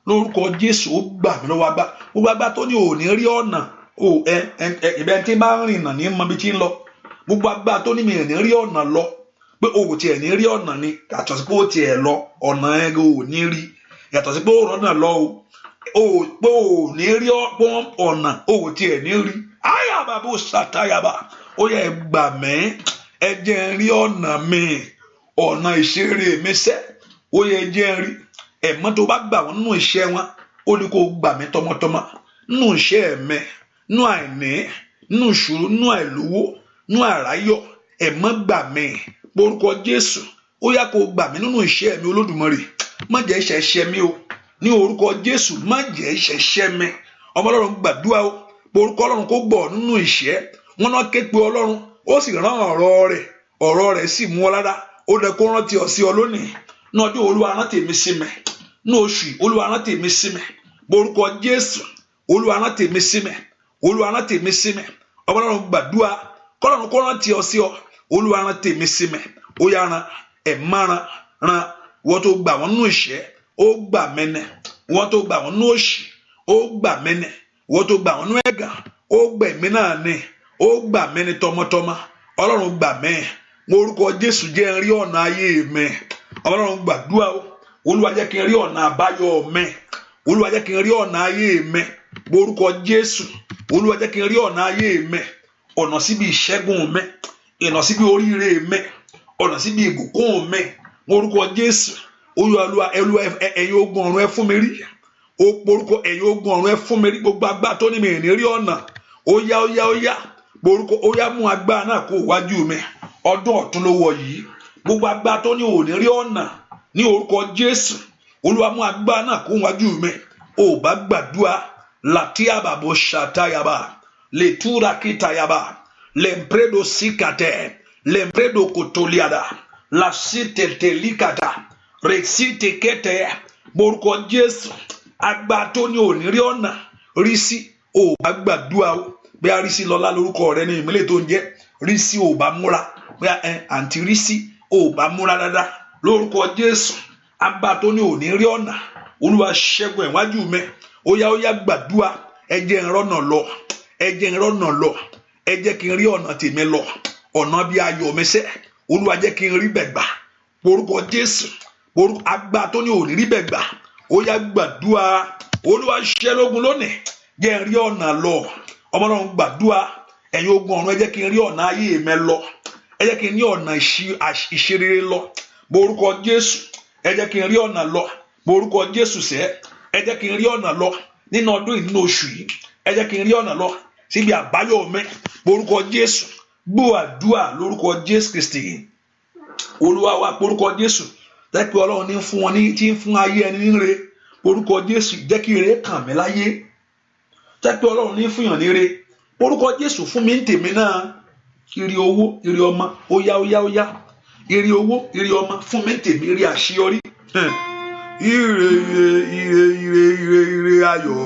Lórúkọ Jésù, ó gbà mí lọ́wọ́ agbára. Gbogbo agbára tó ní ò ní rí ọ̀nà, ìbẹ́ tí bá ń rìn nà ní mọ bí tí ń lọ. Gbogbo agbára tó ní mi rí ọ̀nà lọ, pé o tiẹ̀ ní rí ọ̀nà ni, yàtọ̀ sí pé o tiẹ̀ lọ ọ̀nà ẹ̀ ò ní rí, yàtọ̀ sí pé o rọ́nà lọ o pé o ní rí ọ̀nà o tiẹ̀ ní rí. Ayaba bó ṣàtàyàbá, ó yẹ gbà mí, ẹ jẹ́ n rí ọ̀nà mi, ọ̀nà ìṣeré mi sẹ́, ó yẹ jẹ́ n rí. Ẹ̀mọ́ tó bá gbà wọ́n nínú iṣẹ́ wọn, ó ní kó gbà mí tọmọtọmọ nínú iṣẹ́ mi, nínú àìní, nínú ìṣòro, nínú àìlówó, nínú àráyọ̀. Ẹ̀mọ́ gbà mí orúkọ Jésù, ó yá kó gbà mí nínú iṣẹ́ mi. Olódùmarè, má jẹ́ ìṣẹ̀ṣẹ̀ mi o, ní orúkọ Jésù, má jẹ́ ìṣẹ̀ṣẹ̀ mi. Ọmọ Ọlọ́run gbàdúrà o, orúkọ Ọlọ́run kó gbọ́ nínú ìṣẹ́. Wọ́n náà ké pe Ọlọ́run, ó sì rán ọ̀rọ̀ rẹ̀ sì mú ọ lára. Ó lẹ kó rántí ọ sí ọ lónìí. Ní ọjọ́ Olúwa rántí mi sí mi, ní oṣù Olúwa rántí mi sí mi. Orúkọ Jésù, Olúwa rántí mi sí mi, Olúwa rántí mi sí mi. Ọmọ Ọlọ́run gbàdúrà, kọ́lọ́run kó rántí ọ sí ọ. Olúwa rántí mi sí mi. Ó yá ran wọ́n tó gbà wọ́n nínú ìṣẹ́, ó gbà mẹ́nẹ̀. Wọ́n tó gbà wọ́n nínú òṣì, ó gbà mẹ́nẹ̀. Wọ́n tó gbà wọ́n nínú ẹ̀gàn, ó gbẹ̀mí náà ní, ó gbà mẹ́ni tọmọtọmọ. Ọlọ́run gbà mẹ́. Orúkọ Jésù, jẹ́ n rí ọ̀nà ayé mi. Ọlọ́run gbàdúrà o, Olúwa jẹ́ kí n rí ọ̀nà àbáyọ mi. Olúwa jẹ́ kí n rí ọ̀nà ayé mi. Orúkọ Jésù, Olúwa jẹ́ kí n rí ọ̀nà ayé mi, ọ̀nà síbi ìṣẹ́gun mi, ọ̀nà síbi oríire mi, ọ̀nà síbi ìbùkún mi. Orúkọ Jésù, Olúwa ẹ̀yin ogun ọ̀run ẹ fún mi rí. Ó porúkọ ẹ̀yin ogun ọ̀run ẹ fún mi rí. Gbogbo agbára tó ní mi ní rí ọ̀nà, ó yá porúkọ, ó yá mú agbára náà kó wájú mi. Ọdún ọ̀tun ló wọ̀ yìí. Gbogbo agbára tó ní ò ní rí ọ̀nà, ní orúkọ Jésù, Olúwa mú agbára náà kó wájú mi. Ó bá gbàdúrà, làtíàbà bó ṣàtàyàbà, lè túra kìtàyàbà, lẹ́mpredo síkàtẹ, lẹ́mpredo kòtòlíàdà, làṣìtẹ̀tẹ̀líkàtà, rèsítẹ̀kẹtẹ. Orúkọ Jésù, agbára tó ní ò ní rí ọ̀nà rí sí. Ó bá gbàdúrà o, bí a rí sí lọ́lá lórúkọ rẹ ní ìmílẹ̀ tó ń jẹ́ rí sí. Ó bá múra, bí àǹtí rí sí, ó bá múra dáadáa lórúkọ Jésù. Agbára tó ní ò ní rí ọ̀nà, Olúwa ṣẹ́gun ẹ̀ wájú mi. Ó yá gbàdúrà, ẹ jẹ́ n rọ́nà lọ, ẹ jẹ́ n rọ́nà lọ, ẹ jẹ́ kí n rí ọ̀nà tèmi lọ, ọ̀nà bí ayọ̀ mi sẹ́. Olúwa jẹ́ kí n rí bẹ̀ gbà orúkọ Jésù. Agbára tó ní ò ní rí bẹ̀ gbà, ó yá gbàdúrà. Olúwa ṣẹ́ lógun lónìí, jẹ́ n rí ọ̀nà lọ. Ọmọ Ọlọ́run gbàdúrà, ẹ̀yin ogun ọ̀run ẹ jẹ́ kí n rí ọ̀nà ayé mi lọ, ẹ jẹ́ kí n rí ọ̀nà ìṣerere lọ orúkọ Jésù. Ẹ jẹ́ kí n rí ọ̀nà lọ orúkọ Jésù sẹ́. Ẹ jẹ́ kí n rí ọ̀nà lọ nínú ọdún yìí, nínú oṣù yìí. Ẹ jẹ́ kí n rí ọ̀nà lọ síbi àbáyọ mi orúkọ Jésù. Gbọ́ àdúrà lórúkọ Jésù Kristi Olúwa wa. Orúkọ Jésù, jẹ́ kí Ọlọ́run ní fún wọn ní tí ń fún ayé ẹni níre orúkọ Jésù. Jẹ́ kí ire kàn mí láyé, jẹ́ kí Ọlọ́run ní fún yàn níre orúkọ Jésù. Fún mi ń tèmi náà, ire owó, ire ọmọ, ó yá ire owó, ire ọmọ, fún mi ń tèmi, ire àṣeyọrí, ire ayọ̀,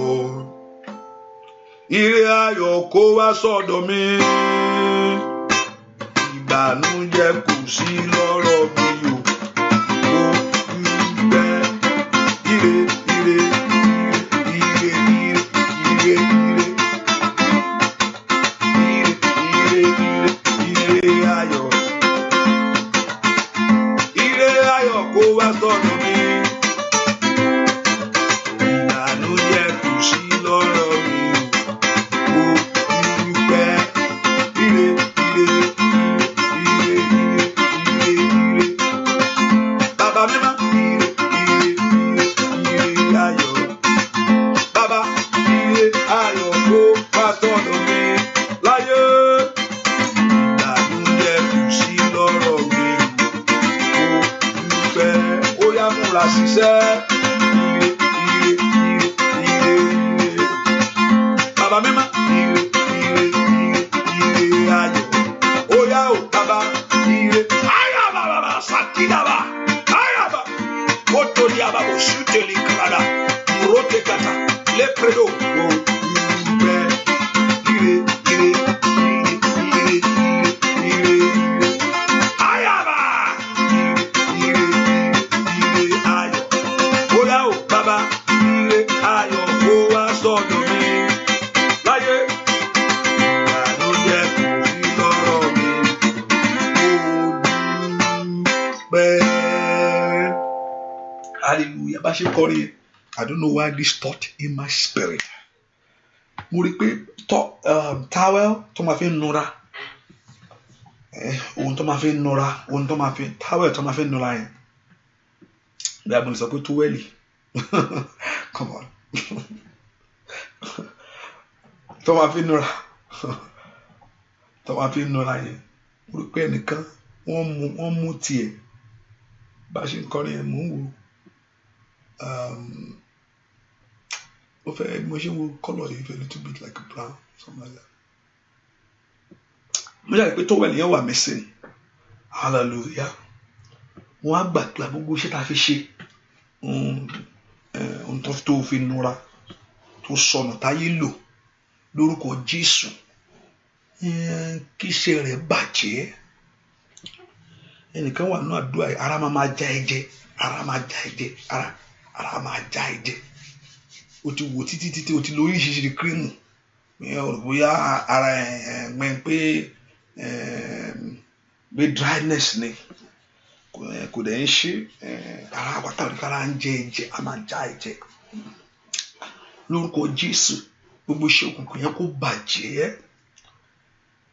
ire ayọ̀ kó wá sọ́dọ̀ mi. Ìbànújẹ́ kò sí lọ́rọ̀ mi o, mo dúpẹ́. Ire ayọ̀, ire ayọ̀ kó wá sọ́dọ̀ mi. Ìbànújẹ́ kò sí lọ́rọ̀ mi o, mo dúpẹ́. Ire la ṣiṣẹ́. Bàbá mímọ́, ire ayọ̀. Ó yá o, bàbá, ire. Ayaba bàbá sakidaba. Ayaba. Otori ababo shuteli krada. Murote kata. Lepredo. Hallelujah. Bá ṣe kọrin, I don't know why this thought in my spirit. Mo rí pé towel tó máa fi nura, ohun tó máa fi nura, ohun tó máa fi towel tó máa fi nura yẹn. Bí a bọ̀ ní sọ pé tówẹ́lì. Come on. Tó máa fi nura. Tó máa fi nura yẹn. Mo rí pé ẹnìkan wọ́n mú tiẹ̀. Bá ṣe kọrin yẹn mò ń wò. Mo ṣe wo color yìí a little bit like brown, something like that. Mo yàrá pé tówẹ́lì yẹn wà missing. Hallelujah. Wọ́n á gbàgbà gbogbo iṣẹ́ tá a fi ṣe. Ohun tó fi nura, tó sọnù táyé lò lórúkọ Jésù. Kí iṣẹ́ rẹ̀ bàjẹ́. Ẹnìkan wà nínú àdúrà yìí, ara máa já ẹ̀jẹ̀, ara máa já ẹ̀jẹ̀, ara máa já ẹ̀jẹ̀. O ti wò títí o ti lo oríṣiríṣi kírímù. Bóyá ara gbẹ̀ pé dryness ni kò dẹ̀ ń ṣe ara àpáta òdìkára ń jẹ ẹ̀jẹ̀, a máa já ẹ̀jẹ̀. Lórúkọ Jésù gbogbo iṣẹ́ òkùnkùn yẹn kó bàjẹ́.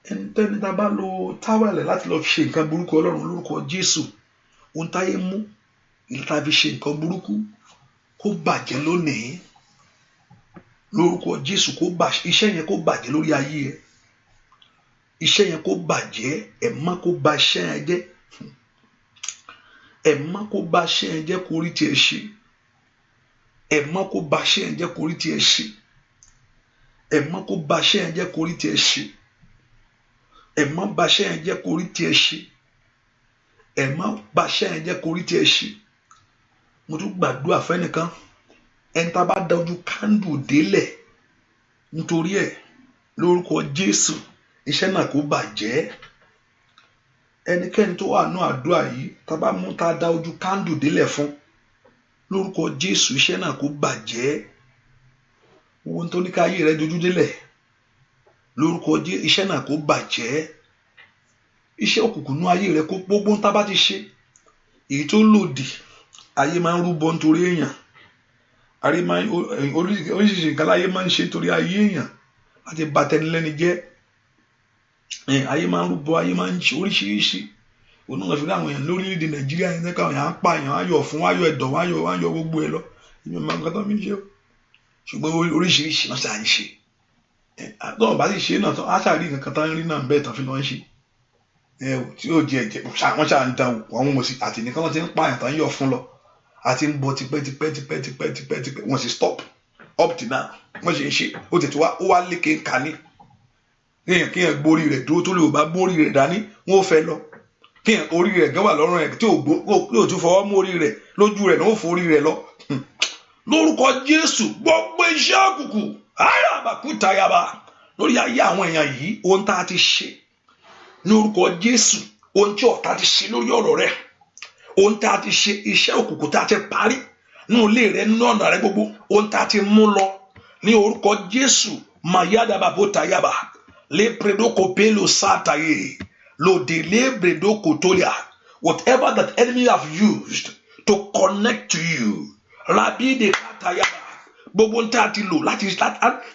Ẹni tá a bá lo táwẹ̀lì láti lọ ṣe nǹkan burúkú Ọlọ́run lórúkọ Jésù, ohun táyé mú ìlú tá a fi ṣe nǹkan burúkú kó bàjẹ́ lónìí. Lórúkọ Jésù iṣẹ́ yẹn kó bàjẹ́ lórí ayé ẹ. Iṣẹ́ yẹn kó bàjẹ́, ẹ̀mọ́ kó ba iṣẹ́ yẹn jẹ́. Ẹ̀mọ́ kó ba iṣẹ́ yẹn jẹ́ kó rí tiẹ̀ ṣe. Ẹ̀mọ́ kó ba iṣẹ́ yẹn jẹ́ kó rí tiẹ̀ ṣe. Ẹ̀mọ́ kó ba iṣẹ́ yẹn jẹ́ kó rí tiẹ̀ ṣe. Ẹ̀mọ́ ba iṣẹ́ yẹn jẹ́ kó rí tiẹ̀ ṣe. Ẹ̀mọ́ ba iṣẹ́ yẹn jẹ́ kó rí tiẹ̀ ṣe. Mo tún gbàdúrà fẹ́nìkan. Ẹni tá a bá da ojú kándù délẹ̀ nítorí ẹ̀ lórúkọ Jésù iṣẹ́ náà kó bàjẹ́. Ẹnikẹ́ni tó wà nínú àdúrà yìí tá a bá mú tá a da ojú kándù délẹ̀ fún lórúkọ Jésù iṣẹ́ náà kó bàjẹ́. Ohun tó ní ká ayé rẹ dojú délẹ̀ lórúkọ Jésù iṣẹ́ náà kó bàjẹ́. Iṣẹ́ òkùnkùn nú ayé rẹ kó gbogbo tá a bá ti ṣe èyí tó lòdì ayé máa ń rúbọ nítorí èèyàn. Oríṣiríṣi nǹkan láyé máa ń ṣe torí ayé èèyàn láti bà tẹnilẹ́ni jẹ́. Ayé máa ń rúbọ, ayé máa ń ṣe oríṣiríṣi. Onígbà fi láwọn èèyàn lórílẹ̀‐èdè Nàìjíríà yẹn lẹ́ka àwọn èèyàn á pa èèyàn ayọ̀ fún ayọ̀ ẹ̀dọ̀ ayọ̀ gbogbo ẹ̀ lọ. Ìyẹn máa ń gbọ́dọ̀ mi ṣe o. Ṣùgbọ́n oríṣiríṣi náà ṣáà ń ṣe. Àtọ́wọ̀n bá sì ṣe náà tán á ṣàrí nǹkan tán rí náà bẹ́ẹ̀ tán fi lọ́ ń ṣe. Tí yóò jẹ ẹ̀jẹ̀ wọ́n ṣáà ń dán àwọn ọmọ sí àti nìkan wọ́n ti ń pààyàn tán yọ̀ fún lọ. Àti ń bọ̀ tipẹ́ wọ́n sì stop up till now wọ́n sì ń ṣe ó tètè ó wá lékè ń kà ní. Kéèyàn gbórí rẹ̀ dúró tó lè bá gbórí rẹ̀ dání wọ́n ò fẹ́ lọ. Kéèyàn orí rẹ̀ gán wà lọ́rùn rẹ̀ tí ò tún fọwọ́ mú orí rẹ̀ lójú rẹ̀ náà ó forí rẹ̀ lọ. Lórúkọ Jésù gbogbo iṣẹ́ òkùnkùn ayábàkútayaba lórí ayé àwọn èèyàn yìí ohun tá a ti ṣe lórúkọ Jésù ohun tí ọ̀tá ti ṣe lórí ọ̀rọ̀ rẹ̀ ohun tá a ti ṣe iṣẹ́ òkùnkùn tá a ti parí nínú ilé rẹ̀ nínú ọ̀nà rẹ̀ gbogbo ohun tá a ti mú lọ ní orúkọ Jésù mayadababotayaba lepredokopelo sataye lodelebredokotolia whatever that enemy have used to connect to you rabide katayaba gbogbo ohun tí a ti lò láti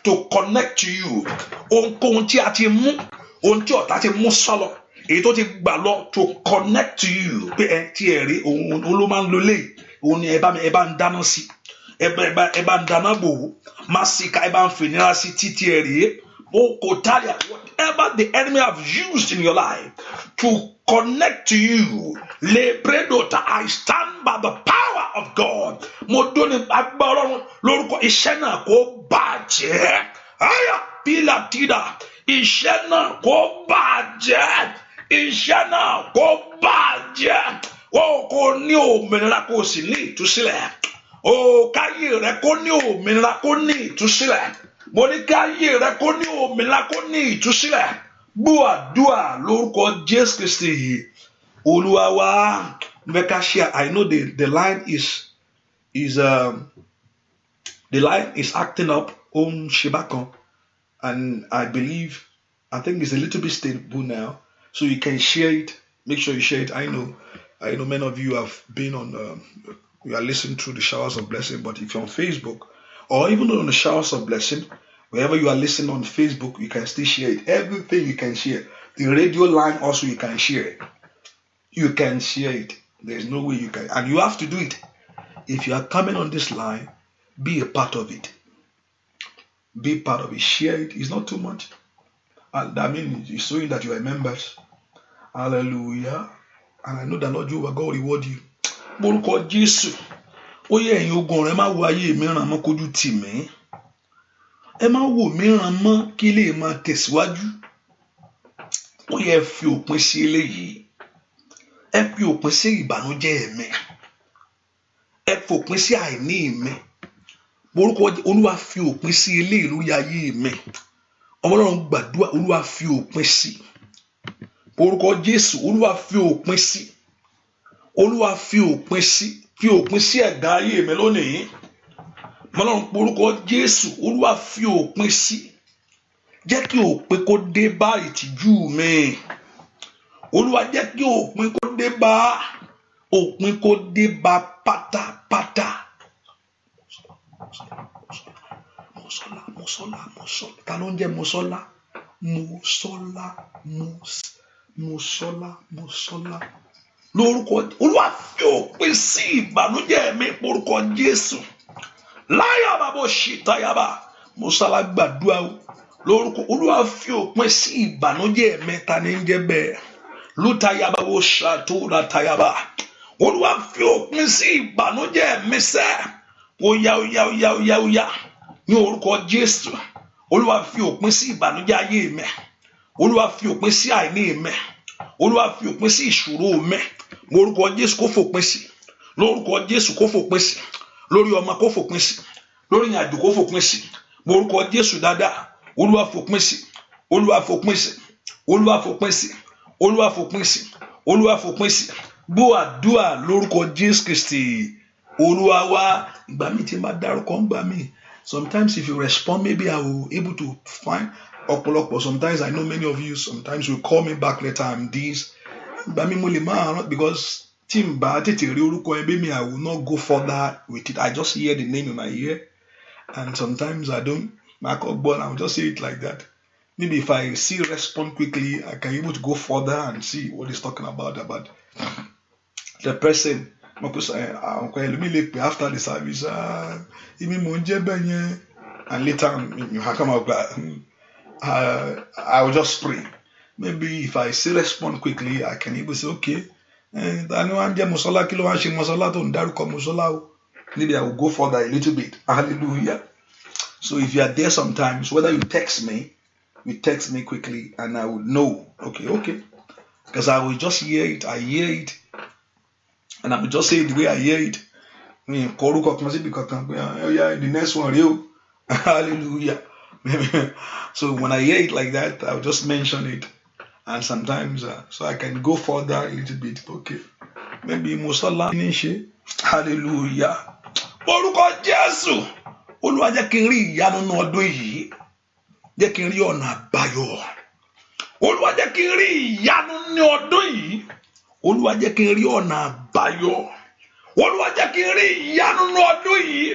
to connect to you ohunkóhun tí a ti mú ohun tí ọ̀tá ti mú sọ́lọ èyí tó ti gbà lọ to connect to you pé tí ẹ rí òun ló máa ń lo léyìí òun ni ẹ bá ń dáná sí ẹ bá ń dáná bò ó má sì ká ẹ bá ń fìnira sí títí ẹ rí Whatever the enemy have used in your life to connect to you, I stand by the power of God. Lórúkọ iṣẹ́ náà kó bàjẹ́. Aya pila tida. Iṣẹ́ náà kó bàjẹ́. Iṣẹ́ náà kó bàjẹ́. O kò ní òmìnira kò sì ní ìtúsílẹ̀. O káyé rẹ kó ní òmìnira kó ní ìtúsílẹ̀. Mo ní káyé rẹ kó ní òmìnira kó ní ìtúsílẹ̀. Gbọ́ àdúrà lórúkọ Jésù Kristi. Olúwa wa Mekashia. I know the line is the line is acting up on Shibako, and I think it's a little bit stable now. So you can share it. Make sure you share it. I know many of you have been on. You are listening through the Showers of Blessing, but if you're on Facebook or even on the Showers of Blessing, wherever you are listening on Facebook, you can still share it. Everything you can share. The radio line also you can share it. You can share it. There's no way you can, and you have to do it. If you are coming on this line, be a part of it. Be part of it. Share it. It's not too much. And I mean, it's showing that you are members. Hallelujah. And I know that Lord Jehovah God reward you. Borúkọ Jésù. Ó yẹ ẹ̀yin ogun rẹ̀ má wo ayé mìíràn mọ́ kójú tì mí. Ẹ má wo mìíràn mọ́ kí lè máa tẹ̀síwájú. Ó yẹ fi òpin sí eléyìí. Ẹ fi òpin sí ìbànújẹ́ mi. Ẹ fi òpin sí àìní mi. Borúkọ Olúwa fi òpin sí eléyìí lórí ayé mi. Ọlọ́run gbàdúrà Olúwa fi òpin sí. Orúkọ Jésù Olúwa fi òpin sí. Olúwa fi òpin sí. Fi òpin sí ẹ̀gàn ayé mi lónìí. Ọlọ́run orúkọ Jésù Olúwa fi òpin sí. Jẹ́ kí òpin kó dé bá ìtìjú mi. Olúwa jẹ́ kí òpin kó dé bá. Òpin kó dé bá pátápátá. Mọ́sọ́lá. Ta ló ń jẹ́ Mọ́sọ́lá? Mọ́sọ́lá. Lórúkọ Olúwa fi òpin sí ìbànújẹ́ mi orúkọ Jésù. Láyà bàbá òṣìṣàyàbá. Mọ́sọ́lá gbàdúrà o. Lórúkọ Olúwa fi òpin sí ìbànújẹ́ mi ta ni ń jẹ́ bẹ́ẹ̀. Lútàyàbá wo ṣàtúrà tàyàbá. Olúwa fi òpin sí ìbànújẹ́ mi sẹ́. Oya. Ní orúkọ Jésù. Olúwa fi òpin sí ìbànújẹ́ ayé mi. Olúwa fi òpin sí àìní mi. Olúwa fi òpin sí ìṣòro mi. Orúkọ Jésù kó fòpin sí. Lórúkọ Jésù kó fòpin sí. Lórí ọmọ kó fòpin sí. Lórí ìrìnàjò kó fòpin sí. Orúkọ Jésù dáadáa. Olúwa fòpin sí. Olúwa fòpin sí. Olúwa fòpin sí. Olúwa fòpin sí. Olúwa fòpin sí. Gbọ́ àdúrà lórúkọ Jésù Kristi. Olúwa wa ìgbà mi tí n bá dárúkọ ń gbà mí. Sometimes if you respond, maybe I will able to find ọ̀pọ̀lọpọ̀. Sometimes I know many of you. Sometimes you call me back later and this. But because Timba I will not go further with it. I just hear the name in my ear, and sometimes I don't. But I'll just say it like that. Maybe if I see respond quickly, I can able to go further and see what he's talking about the person. After the service, and later you come out. I will just pray. Maybe if I see respond quickly, I can even say, okay, maybe I will go further a little bit. Hallelujah. So if you are there sometimes, whether you text me quickly and I will know, okay. Because I will just hear it, and I will just say it the way I hear it. The next one, real. Hallelujah. So when I hear it like that, I'll just mention it. And sometimes, so I can go further a little bit. Okay. Maybe Musala. Hallelujah. Orúkọ Jésù. Olúwa jẹ́ kí n rí ìyanu ní ọdún yìí. Jẹ́ kí n rí ọ̀nà àbáyọ. Olúwa jẹ́ kí n rí ìyanu ní ọdún yìí. Olúwa jẹ́ kí n rí ọ̀nà àbáyọ. Olúwa jẹ́ kí n rí ìyanu ní ọdún yìí.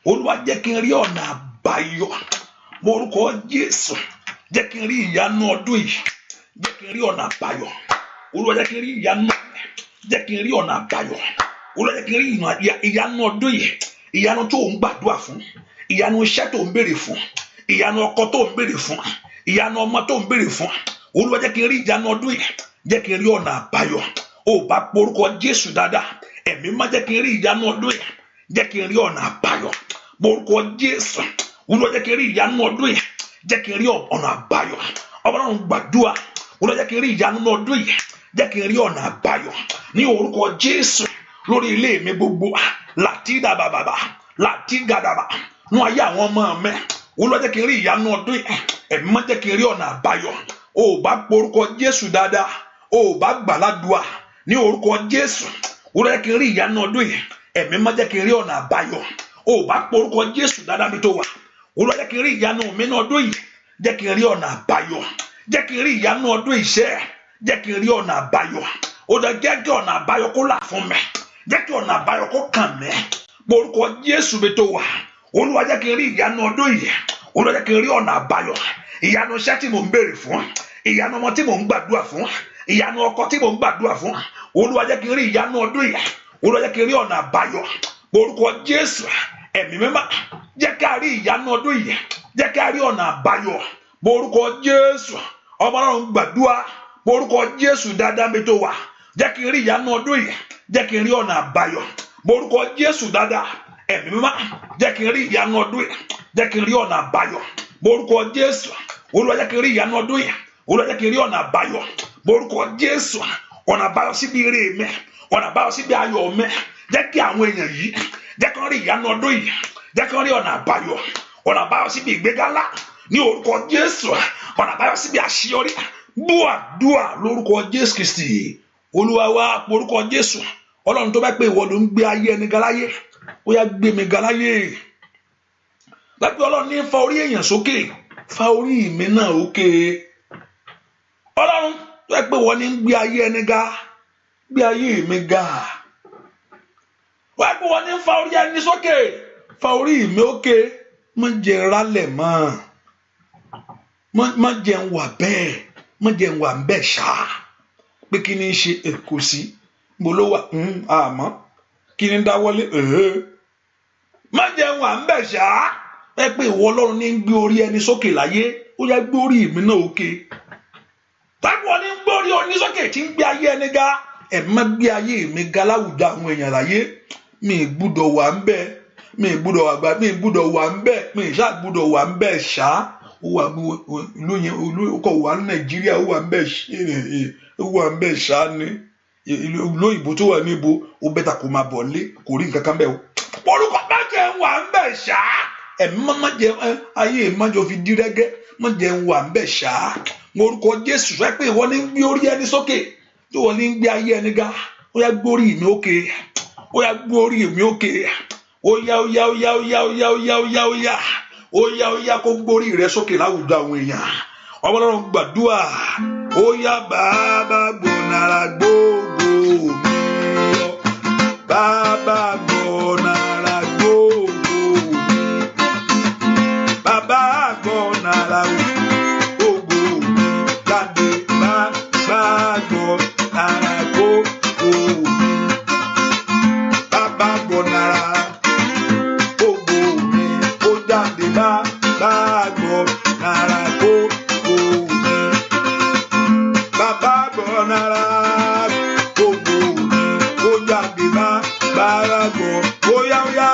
Olúwa jẹ́ kí n rí ọ̀nà àbáyọ. Orúkọ Jésù. Jẹ́ kí n rí ìyanu ọdún yìí. Jẹ́ kí n rí ọ̀nà àbáyọ. Olúwa jẹ́ kí n rí ìyanu. Jẹ́ kí n rí ọ̀nà àbáyọ. Olúwa jẹ́ kí n rí ìyanu ọdún yìí. Ìyanu tó ń gbàdúrà fún. Ìyanu iṣẹ́ tó ń béèrè fún. Ìyanu ọkọ tó ń béèrè fún. ìyanu ọmọ tó ń béèrè fún, Olúwa jẹ́ kí n rí ìyanu ọdún yìí, jẹ́ kí n rí ọ̀nà àbáyọ. Ó bá porúkọ Jésù dáadáa, ẹ̀mí má jẹ́ kí n rí ìyanu ọdún yìí, jẹ́ kí n rí ọ̀nà àbáyọ. Porúkọ Jésù, Olúwa jẹ́ kí n rí ìyanu ọdún yìí, jẹ́ kí n rí ọ̀nà àbáyọ. Ọlọ́run gbàdúrà, Olúwa jẹ́ kí n rí ìyanu ọdún yìí, jẹ́ kí n rí ọ̀nà àbáyọ. Ní orúkọ Jésù, lórí ilé mi gbogbo, látìdàbàbà, látìgàdàbà, nú ayé àwọn ọmọ mi, Olúwa jẹ́ kí n rí ìyanu ọdún yìí, ẹ̀mí má jẹ́ kí n rí ọ̀nà àbáyọ. Ó bá porúkọ Jésù dáadáa, ó bá gbàládùá, ní orúkọ Jésù, Olúwa jẹ́ kí n rí ìyanu ọdún yìí, ẹ̀mí má jẹ́ kí n rí ọ̀nà àbáyọ. Ó bá porúkọ Jésù dáadáa mi tó wà, Olúwa jẹ́ kí n rí ìyanu mi ní ọdún yìí, jẹ́ kí n rí ọ̀nà àbáyọ. Jẹ́ kí n rí ìyanu ọdún iṣẹ́, jẹ́ kí n rí ọ̀nà àbáyọ. Ó dá jẹ́ kí ọ̀nà àbáyọ kó là fún mi, jẹ́ kí ọ̀nà àbáyọ kó kàn mí. Porúkọ Jésù mi tó wà, Olúwa jẹ́ kí n rí ìyanu ọdún yìí, Olúwa jẹ́ kí n rí ọ̀nà àbáyọ. Ìyanu iṣẹ́ tí mò ń béèrè fún, ìyanu ọmọ tí mò ń gbàdúrà fún, ìyanu ọkọ tí mò ń gbàdúrà fún, Olúwa jẹ́ kí n rí ìyanu ọdún yìí, Olúwa jẹ́ kí n rí ọ̀nà àbáyọ. Porúkọ Jésù, ẹ̀mí mímọ́, jẹ́ ká rí ìyanu ọdún yìí, jẹ́ ká rí ọ̀nà àbáyọ. Porúkọ Jésù, ọmọ Ọlọ́run gbàdúrà, porúkọ Jésù dáadáa mi tó wà, jẹ́ kí n rí ìyanu ọdún yìí, jẹ́ kí n rí ọ̀nà àbáyọ. Porúkọ Jésù dáadáa, ẹ̀mí mímọ́, jẹ́ kí n rí ìyanu ọdún yìí, jẹ́ kí n rí ọ̀nà àbáyọ. Porúkọ Jésù, Olúwa jẹ́ kí n rí ìyanu ọdún yìí, Olúwa jẹ́ kí n rí ọ̀nà àbáyọ. Porúkọ Jésù, ọ̀nà àbáyọ síbi ire mi, ọ̀nà àbáyọ síbi ayọ̀ mi, jẹ́ kí àwọn èèyàn yìí, jẹ́ kí wọ́n rí ìyanu ọdún yìí, jẹ́ kí wọ́n rí ọ̀nà àbáyọ. Ọ̀nà àbáyọ síbi ìgbéga ńlá, ní orúkọ Jésù, ọ̀nà àbáyọ síbi àṣeyọrí. Gbọ́ àdúrà lórúkọ Jésù Kristi, Olúwa wa. Porúkọ Jésù, Ọlọ́run tó bá pé ìwọ ló ń gbé ayé ẹni ga láyé, ó yá gbé mi ga láyé. Lápẹ́ Ọlọ́run ní fa orí èèyàn sókè, fa orí mi náà òkè. Ọlọ́run tó bá pé ìwọ ní gbé ayé ẹni ga, gbé ayé mi ga. Wá pé ìwọ ní fa orí ẹni sókè, fa orí mi òkè. Má jẹ́ rálẹ̀ mọ́, má jẹ́ ń wà bẹ́ẹ̀, má jẹ́ ń wà ń bẹ́ẹ̀ ṣá. Pé kí ni ṣe èkó sí, mo ló wà àmọ́ kí ni dáwọ́lé má jẹ́ ń wà ń bẹ́ẹ̀ ṣá. Ẹ pé ìwọ Ọlọ́run ní gbé orí ẹni sókè láyé, ó yá gbé orí mi náà òkè. Táwọn ní gbé orí ẹni sókè tí ń gbé ayé ẹni ga, ẹ má gbé ayé mi ga láwùjọ àwọn èèyàn láyé. Mi gbúdọ̀ wà ń bẹ́ẹ̀, mi gbúdọ̀ wà gbà, mi gbúdọ̀ wà ń bẹ́ẹ̀, mi ṣáà gbúdọ̀ wà ń bẹ́ẹ̀ ṣá. Ó wà ìlú yẹn, ó kọ̀ wà ní Nàìjíríà, ó wà ń bẹ́ẹ̀ ṣe, ó wà ń bẹ́ẹ̀ ṣá ni. Ìlú òyìnbó tó wà níbo, ó bẹ́tà kó máa bọ̀ lé, kò rí nǹkan kan bẹ́ẹ̀ o. Orúkọ má jẹ́ ń wà ń bẹ́ẹ̀ ṣá. Ẹ̀mí má jẹ́ ayé má jọ fi dí rẹ́gẹ́, má jẹ́ ń wà ń bẹ́ẹ̀ ṣá. Orúkọ Jésù sọ pé ìwọ ní gbé orí ẹni sókè, tí ìwọ ní gbé ayé ẹni ga, ó yá gbé orí mi òkè, ó yá gbé orí mi òkè. Ó yá ó yá ó yá ó yá ó yá ó yá ó yá ó yá ó yá ó yá kó gbórí rẹ sókè láwùjọ àwọn èèyàn. Ọmọ Ọlọ́run gbàdúrà, ó yá bàbá gbọ̀nàrà gbogbo mi lọ, bàbá gbọ̀nàrà gbogbo mi, bàbá gbọ̀nàrà gbogbo mi jáde, bàbá gbọ̀nàrà gbogbo mi, bàbá gbọ̀nàrà gbogbo mi ó jáde, bàbá gbọ̀nàrà gbogbo mi, bàbá gbọ̀nàrà gbogbo mi ó jáde, bàbá gbọ̀ ó yá ó yá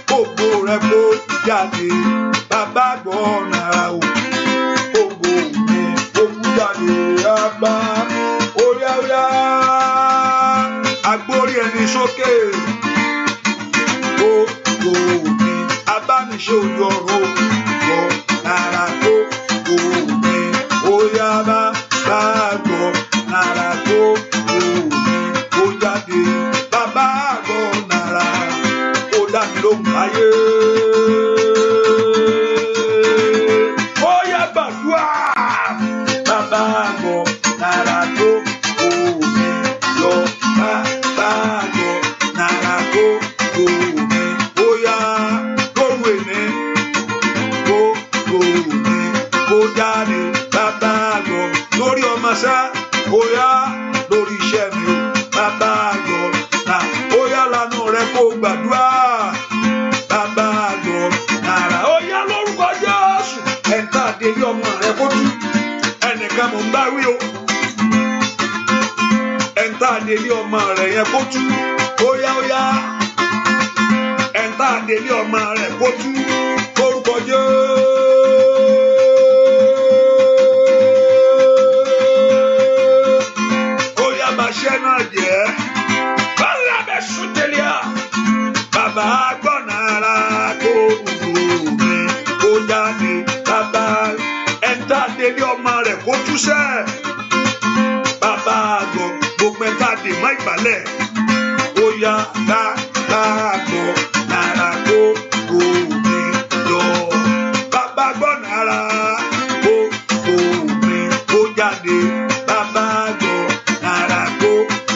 gbogbo rẹ kó jáde, bàbá gbọ̀nàrà gbogbo mi ó kú jáde, bàbá ó yá ó yá agbórí ẹni sókè. Gbogbo mi abániṣe ojú ọ̀run gbọ̀ náírà gbogbo mi ó yá bàbá gbọ̀ náírà gbogbo mi ó jáde, bàbá gbọ̀ náírà ó dá mi lóhùn láyé. Ó yá gbàdúrà, bàbá gbọ̀ náírà gbogbo mi lọ, bàbá gbọ̀ náírà gbogbo mi ó yá lóru èmi, gbogbo mi kó jáde, bàbá gbọ̀ lórí ọmọ sá, ó yá lórí iṣẹ́ mi o, bàbá gbọ̀ náà ó yá lánàá rẹ kó gbàdúrà, bàbá gbọ̀ náírà ó yá lórúkọ Jésù. Ẹ̀ta àdéhìí ọmọ rẹ kó tú. gangan mò ń bá wí o. Ẹ̀ńtà àdélé ọmọ rẹ̀ yẹn kó tú. Óyá óyá. Ẹ̀ńtà àdélé ọmọ rẹ̀ kó tú. Orúkọ Jésù. Óyá máa ṣẹ́ náà jẹ́. Bọ́lá bẹ̀ sùn tẹ́lẹ̀ à. Bàbá gbọ́nà ara kó gbogbo mi kó jáde. Bàbá ẹ̀ńtà àdélé ọmọ rẹ̀ kó tú sẹ́. Bàbá àgọ́ gbogbo ẹ̀ńtà àdè má ìgbàlẹ̀. Óyá bàbá àgọ́ náírà kó gbogbo mi yọ. Bàbá gbọ́nà ara kó gbogbo mi kó jáde. Bàbá àgọ́ náírà kó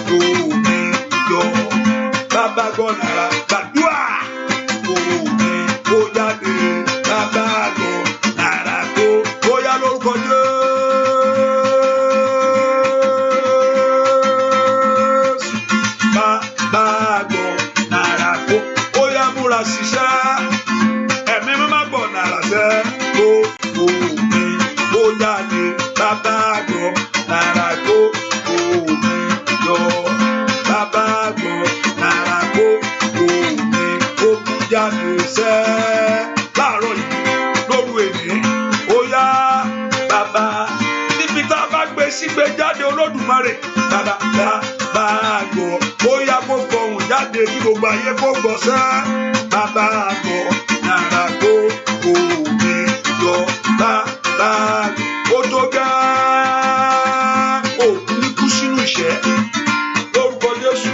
gbogbo mi yọ. Bàbá gbọ́nà ara gbàdúrà gbogbo mi kó jáde. Bàbá àgọ́ náírà kó bóyá lórúkọ Jésù. Bàbá àgọ́ náírà kó bóyá múra ṣiṣẹ́. Ẹ̀mí mímọ́ gbọ̀ náírà sẹ́ gbogbo mi kó jáde. Bàbá àgọ́ náírà kó gbogbo mi yọ. Bàbá àgọ́ náírà kó gbogbo mi kó kú jáde sẹ́. Láàárọ̀ yìí lóru èmi óyá bàbá níbi tá a bá gbé sígbé jáde Olódùmarè. Bàbá àgọ́ óyá kó fọhùn jáde kí gbogbo ayé kó gbọ́ sẹ́. Bàbá àgọ́ náírà kó gbogbo mi yọ. Bàbá àgọ́ ó tó gẹ́ òkú ní kú sínú ìṣẹ́. Lórúkọ Jésù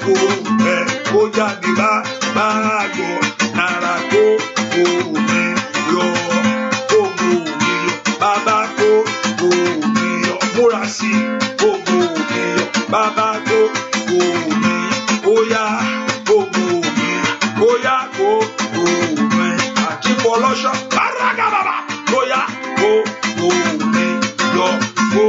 kó ẹ̀ kó jáde. Bàbá àgọ́ náírà kó gbogbo mi yọ. Gbogbo mi yọ. Bàbá kó gbogbo mi yọ. Múra sí gbogbo mi yọ. Bàbá kó gbogbo mi óyá gbogbo mi óyá gbogbo mi àjípọ̀ lọ́ṣọ́. Bàrágà bàbá óyá gbogbo mi yọ. Gbogbo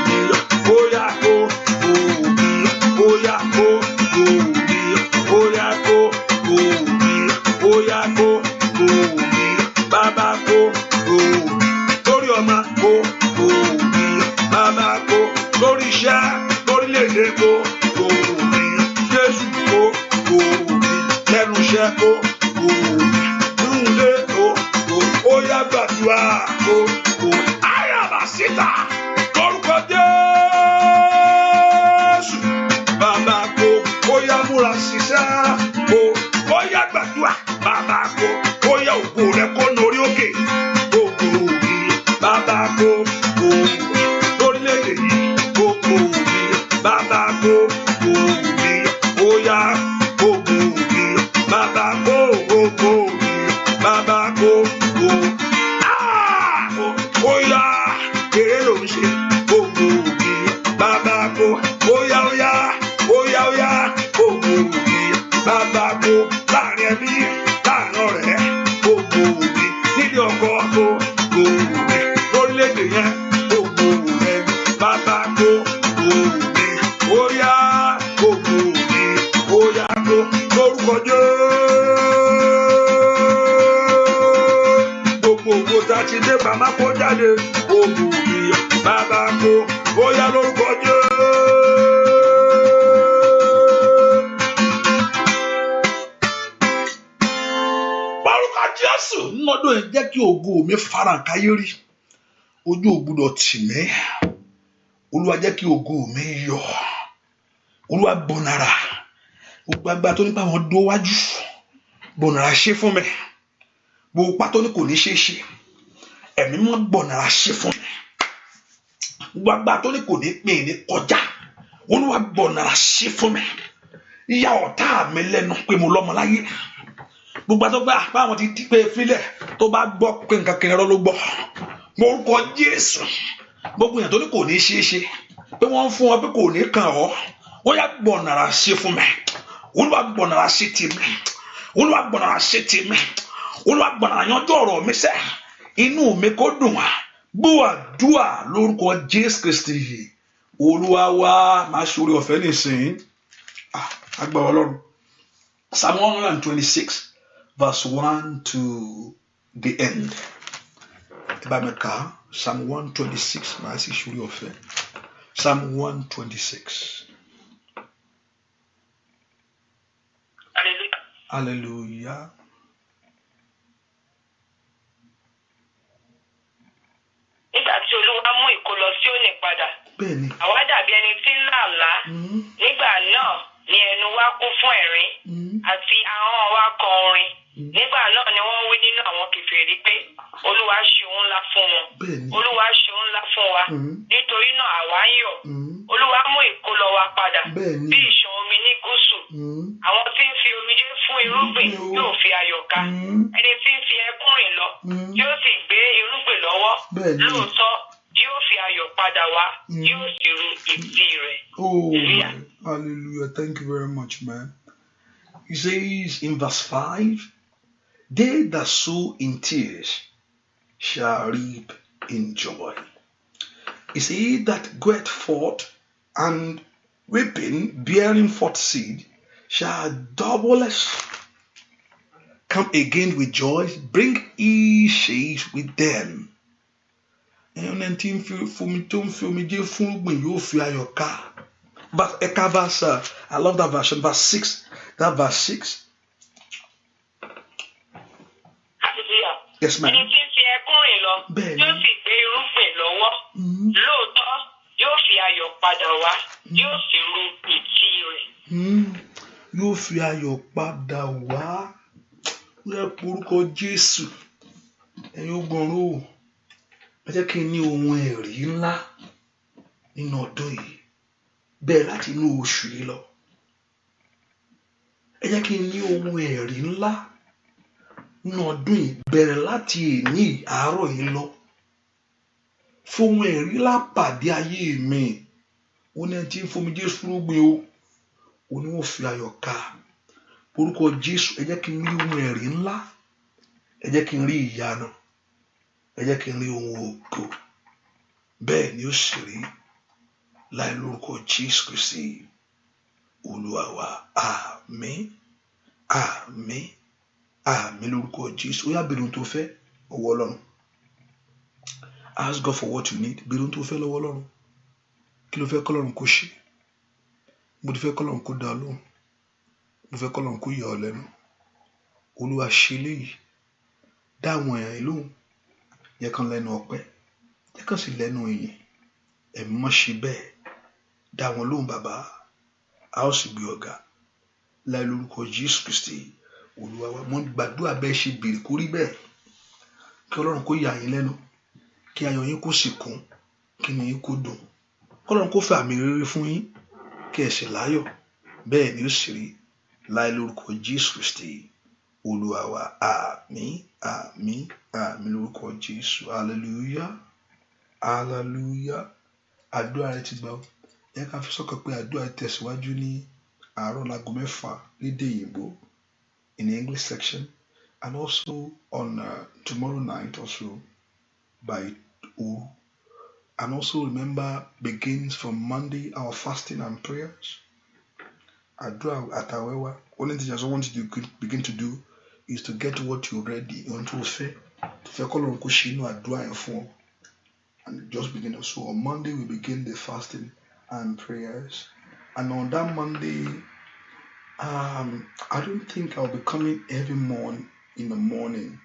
mi yọ. Óyá gbogbo mi yọ. Óyá gbogbo mi yọ. Óyá gbogbo mi yọ. Óyá gbogbo mi yọ. Bàbá gbogbo mi lórí ọmọ gbogbo mi yọ. Bàbá gbogbo lórí iṣẹ́ lórílẹ̀-èdè gbogbo mi yọ. Jésù gbogbo mi lẹ́nu iṣẹ́ gbogbo mi nínú ilé gbogbo óyá gbàdúrà gbogbo ayaba síta lórúkọ Jésù. Bàbá gbogbo óyá múra ṣiṣẹ́ gbogbo óyá gbàdúrà. Bàbá gbogbo óyá ògo rẹ kó lórí òkè gbogbo mi. Bàbá gbogbo lórílẹ̀-èdè yìí gbogbo mi. Bàbá gbogbo mi óyá gbogbo mi. Bàbá gbogbo mi. Bàbá gbogbo óyá kéré ló ń ṣe gbogbo mi. Bàbá gbogbo óyá óyá óyá óyá gbogbo mi. Bàbá gbogbo láàrin ẹbí láàrin ọ̀rẹ́ gbogbo mi. Nílé ọkọ gbogbo mi. Lórílẹ̀-èdè yẹn gbogbo mi. Bàbá gbogbo mi óyá gbogbo mi. Óyá gbogbo lórúkọ Jésù. Gbogbo ògo tá a ti dé bàmá kó jáde gbogbo mi. Bàbá gbogbo óyá lórúkọ Jésù. Bárúkà Jésù nínú ọdún yìí jẹ́ kí ògo mi farahàn káyé rí. Ojú ò gbọdọ̀ tì mí. Olúwa jẹ́ kí ògo mi yọ. Olúwa gbọ̀nàrà. Gbogbo agbára tó nípa àwọn dó wájú. Gbọ̀nàrà ṣe fún mi. Gbogbo pátó ní kò ní ṣe é ṣe. Ẹ̀mí mọ́ gbọ̀nàrà ṣe fún mi. Gbogbo agbára tó ní kò ní pín ní kọjá. Olúwa gbọ̀nàrà ṣe fún mi. Ìyá ọ̀tá mi lẹ́nu pé mo lọ́mọ láyé. Gbogbo àtọ́gbà báwọn ti dípé fílẹ̀ tó bá gbọ́ pé nǹkan kẹrẹ ló gbọ́. Orúkọ Jésù. Gbogbo èèyàn tó ní kò ní ṣe é ṣe. Pé wọ́n ń fún wọn pé kò ní kàn ọ́. Ó yá gbọ̀nàrà ṣe fún mi. Olúwa gbọ̀nàrà ṣe tèmi. Olúwa gbọ̀nàrà ṣe tèmi. Olúwa gbọ̀nàrà yanjú ọ̀rọ̀ mi sẹ́. Inú mi kó dùn wá. Gbọ́ àdúrà lórúkọ Jésù Kristi. Olúwa wá máa ṣoore ọ̀fẹ́ nìsín. Agbára Ọlọ́run. Psalm 126 verse 1 to the end. Tí bá mi kà á. Psalm 126. Màá sì ṣorí ọ̀fẹ́. Psalm 126. Hallelujah. Nígbà tí Olúwa mú ìkólọ Síónì padà. Bẹ́ẹ̀ni. Àwa dàbí ẹni tí ń là àlá. Nígbà náà ni ẹnu wa kún fún ẹ̀rín àti ahọ́n wa kọ orin. Nígbà náà ni wọ́n wí nínú àwọn kèfèrí pé Olúwa ṣe ohun ńlá fún wọn. Olúwa ṣe ohun ńlá fún wa. Nítorí náà àwa ń yọ̀. Olúwa mú ìkólọ wa padà bí ìṣàn omi ní gúúsù. Àwọn tí ń fi omijé fún irúgbìn yóò fi ayọ̀ ká. Ẹni tí ń fi ẹkún rìn lọ yóò sì gbé irúgbìn lọ́wọ́. Lóòótọ́ yóò fi ayọ̀ padà wá, yóò sì ru ìtì rẹ̀. Oh, hallelujah. Thank you very much, man. He says in verse 5, they that sow in tears shall reap in joy. He said that goeth forth and weeping, bearing forth seed, shall doubtless come again with joy, bring ease with them. And then but verse, I love that version, verse 6. That verse 6. Hallelujah. Yes, ma'am. Ẹni tí ń fi ẹkún rìn lọ yóò sì gbé irúgbìn lọ́wọ́. Lóòótọ́ yóò fi ayọ̀ padà wá, yóò sì ru ìtì rẹ̀. Yóò fi ayọ̀ padà wá. Lẹ́ porúkọ Jésù. Ẹ̀yin ogun ọ̀run. Ẹ jẹ́ kí n ní ohun ẹ̀rí ńlá nínú ọdún yìí. Bẹ́ẹ̀ láti inú oṣù yìí lọ. Ẹ jẹ́ kí n ní ohun ẹ̀rí ńlá nínú ọdún yìí. Bẹ̀rẹ̀ láti èní àárọ̀ yìí lọ. Fún ohun ẹ̀rí ńlá pàdé ayé mi. Ó ní ẹni tí ń fomi Jésù fúrúgbìn o. Ó ní wọ́n fi ayọ̀ ká. Orúkọ Jésù, ẹ jẹ́ kí n rí ohun ẹ̀rí ńlá. Ẹ jẹ́ kí n rí ìyanu. Ẹ jẹ́ kí n rí ohun ògo. Bẹ́ẹ̀ ni ó sì rí. Láì lórúkọ Jésù Kristi Olúwa wa. Àmín. Àmín. Àmín lórúkọ Jésù. Ó yá béèrè ohun tó fẹ́ ọwọ́ Ọlọ́run. Ask God for what you need. Béèrè ohun tó fẹ́ lọ́wọ́ Ọlọ́run. Kí ló fẹ́ kọ́ Ọlọ́run kó ṣe? Mo ti fẹ́ kọ́ Ọlọ́run kó dá lóhùn. Mo fẹ́ kọ́ Ọlọ́run kó yà ọ́ lẹ́nu. Olúwa ṣe léyìí. Dá àwọn èèyàn lóhùn. Jẹ́ kán lẹ́nu ọpẹ́. Jẹ́ kán sì lẹ́nu ìyìn. Ẹ̀mí mọ́ ṣe bẹ́ẹ̀. Dá wọn lóhùn bàbá. A ó sì gbé ọ̀gá. Láì lórúkọ Jésù Kristi Olúwa wa. Mo gbàdúrà bẹ́ẹ̀ ṣe béèrè kó rí bẹ́ẹ̀. Kí Ọlọ́run kó yà yín lẹ́nu. Kí ayọ̀ yín kó sì kún. Kí inú yín kó dùn. Kí Ọlọ́run kó fẹ́ àmì rere fún yín. Kí ẹ sì láyọ̀. Bẹ́ẹ̀ ni ó sì rí. Láì lórúkọ Jésù Kristi Olúwa wa. Àmín. Àmín. Àmín lórúkọ Jésù. Hallelujah. Hallelujah. Àdúrà rẹ ti gbà ó. Ẹ ká fi sọ́kàn pé àdúrà tẹ̀síwájú ní àárọ̀ láago 6 lédè Ìgbò in the English section, and also on tomorrow night also by 2. And also remember, begins from Monday our fasting and prayers. Àdúrà àtàwẹ́wà. Only thing I just want you to begin to do is to get what you ready onto a fair. To fẹ́ kọ́ lọ́run kó ṣe inú àdúrà yẹn fún ọ. And just begin. So on Monday we begin the fasting and prayers. And on that Monday, I don't think I'll be coming every morning in the morning.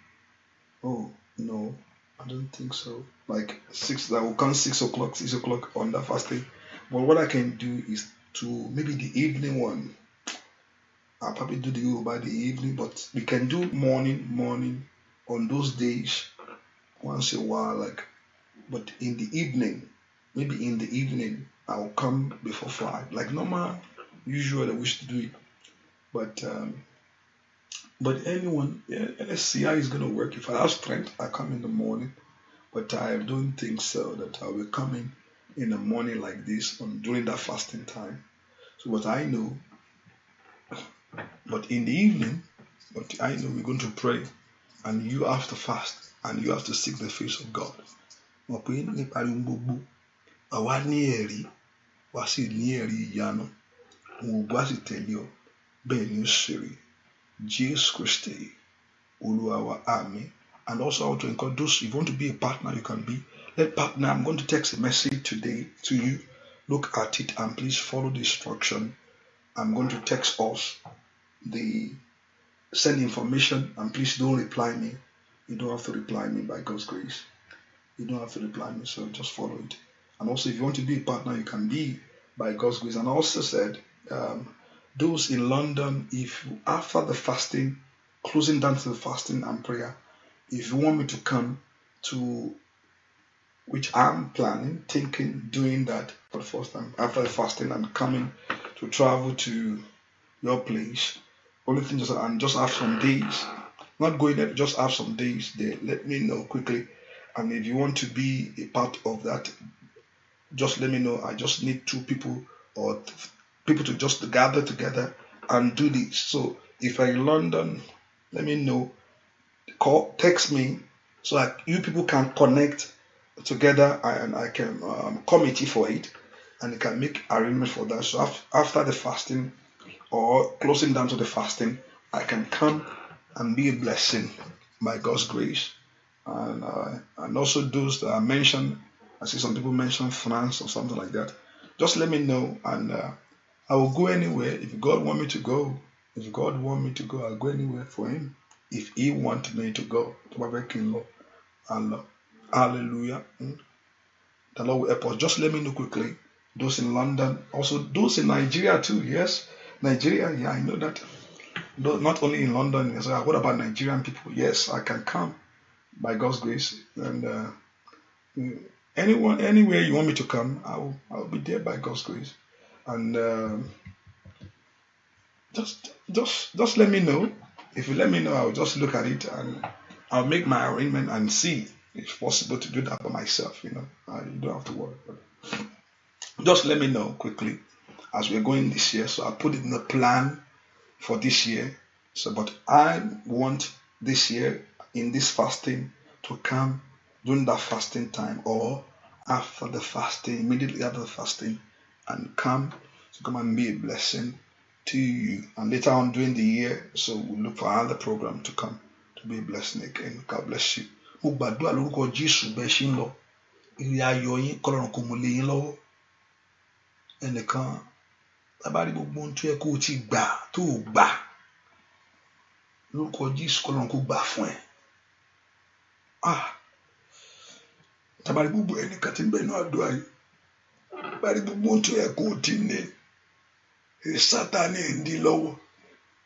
Oh no, I don't think so. Like 6, I will come 6 o'clock on that fasting. But what I can do is to maybe the evening one. I'll probably do the Yoruba the evening, but we can do morning on those days once in a while, like. But in the evening, maybe in the evening, I'll come before 5, like normal, usual I wish to do it. But anyone, let's see how it's gonna work. If I have strength, I come in the morning. But I don't think so that I'll be coming in the morning like this during that fasting time. So what I know, but in the evening, what I know we're going to pray, and you have to fast, and you have to seek the face of God. Mo pé nípa ohun gbogbo, àwa ní ẹ̀rí, wá sì ní ẹ̀rí ìyanu, òun ògbó á sì tẹ̀lé ọ, bẹ́ẹ̀ ni ó ṣe rí. Jésù Kristi Olúwa wa. Àmín. And also I want to encourage those, if you want to be a partner, you can be. Partner, I'm going to text a message today to you. Look at it and please follow the instruction. I'm going to text us send information, and please don't reply me. You don't have to reply me, by God's grace. You don't have to reply me, so just follow it. And also, if you want to be a partner, you can be, by God's grace. And I also said, those in London, if after the fasting, closing down to the fasting and prayer, if you want me to come to, which I'm planning, thinking, doing that for the first time after the fasting and coming to travel to your place, only thing just have some days, not going there, just have some days there. Let me know quickly. And if you want to be a part of that, just let me know. I just need 2 people or people to just gather together and do this. So if you're in London, let me know. Text me so you people can connect together and I can committee for it, and you can make arrangements for that. So after the fasting or closing down to the fasting, I can come and be a blessing by God's grace. And also those that are mentioned, I see some people mention France or something like that. Just let me know, and I will go anywhere. If God want me to go, I'll go anywhere for Him. If He want me to go, hallelujah. The Lord will help us. Just let me know quickly. Those in London, also those in Nigeria too. Yes, Nigeria. Yeah, I know that. Not only in London. So what about Nigerian people? Yes, I can come by God's grace. And anywhere you want me to come, I'll be there by God's grace. And just let me know. If you let me know, I'll just look at it and I'll make my arrangement and see if it's possible to do that by myself. You don't have to worry. But just let me know quickly as we're going this year. So I put it in the plan for this year. But I want this year in this fasting to come during that fasting time or after the fasting, immediately after the fasting, and come and be a blessing to you. And later on during the year, so we'll look for another program to come to be a blessing again. God bless you. Mo gbàdúrà lórúkọ Jésù bẹ́ẹ̀ ṣe ń lọ. Ire ayọ̀ yín k'Ọlọ́run kó mú lé yín lọ́wọ́. Ẹnìkan tábàárí gbogbo ohun tó yẹ kó o ti gbà tó o gbà. Lórúkọ Jésù k'Ọlọ́run kó gbà fún ẹ. Tábàárí gbogbo ẹnìkan tí ń bẹ nínú àdúrà yìí. Tábàárí gbogbo ohun tó yẹ kó o ti ní. Sátánì ń dí lọ́wọ́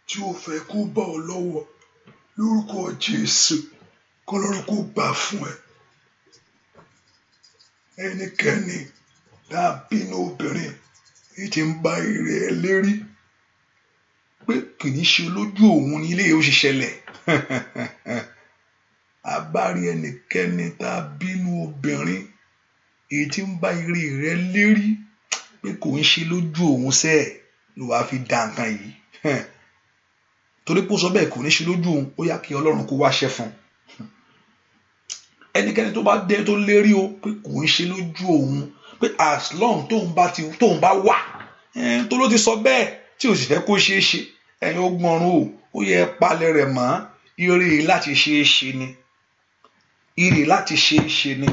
tí ó fẹ́ kó bá ọ lọ́wọ́. Lórúkọ Jésù k'Ọlọ́run kó gbà fún ẹ. Ẹnikẹ́ni tá a bínú obìnrin èyí tí ń bá ire ẹ lérí pé kì í ṣe lójú òun ní ilé yóò ṣe ṣẹlẹ̀. Abárí ẹnikẹ́ni tá a bínú obìnrin èyí tí ń bá ire rẹ lérí pé kò ń ṣe lójú òun sẹ́ẹ̀ ló wàá fi dá nǹkan yìí. Torí pé ó sọ bẹ́ẹ̀ kò ní ṣe lójú òun, ó yá kí Ọlọ́run kó wáṣẹ́ fún un. Ẹnikẹ́ni tó bá dé tó lérí o pé kò ń ṣe lójú òun, pé as long tóun bá wà tó ló ti sọ bẹ́ẹ̀ tí o sì fẹ́ kó ṣeé ṣe, ẹ̀yin ogun ọ̀run ó yẹ palẹ̀ rẹ̀ mọ́. Ire láti ṣeé ṣe ni. Ire láti ṣeé ṣe ni.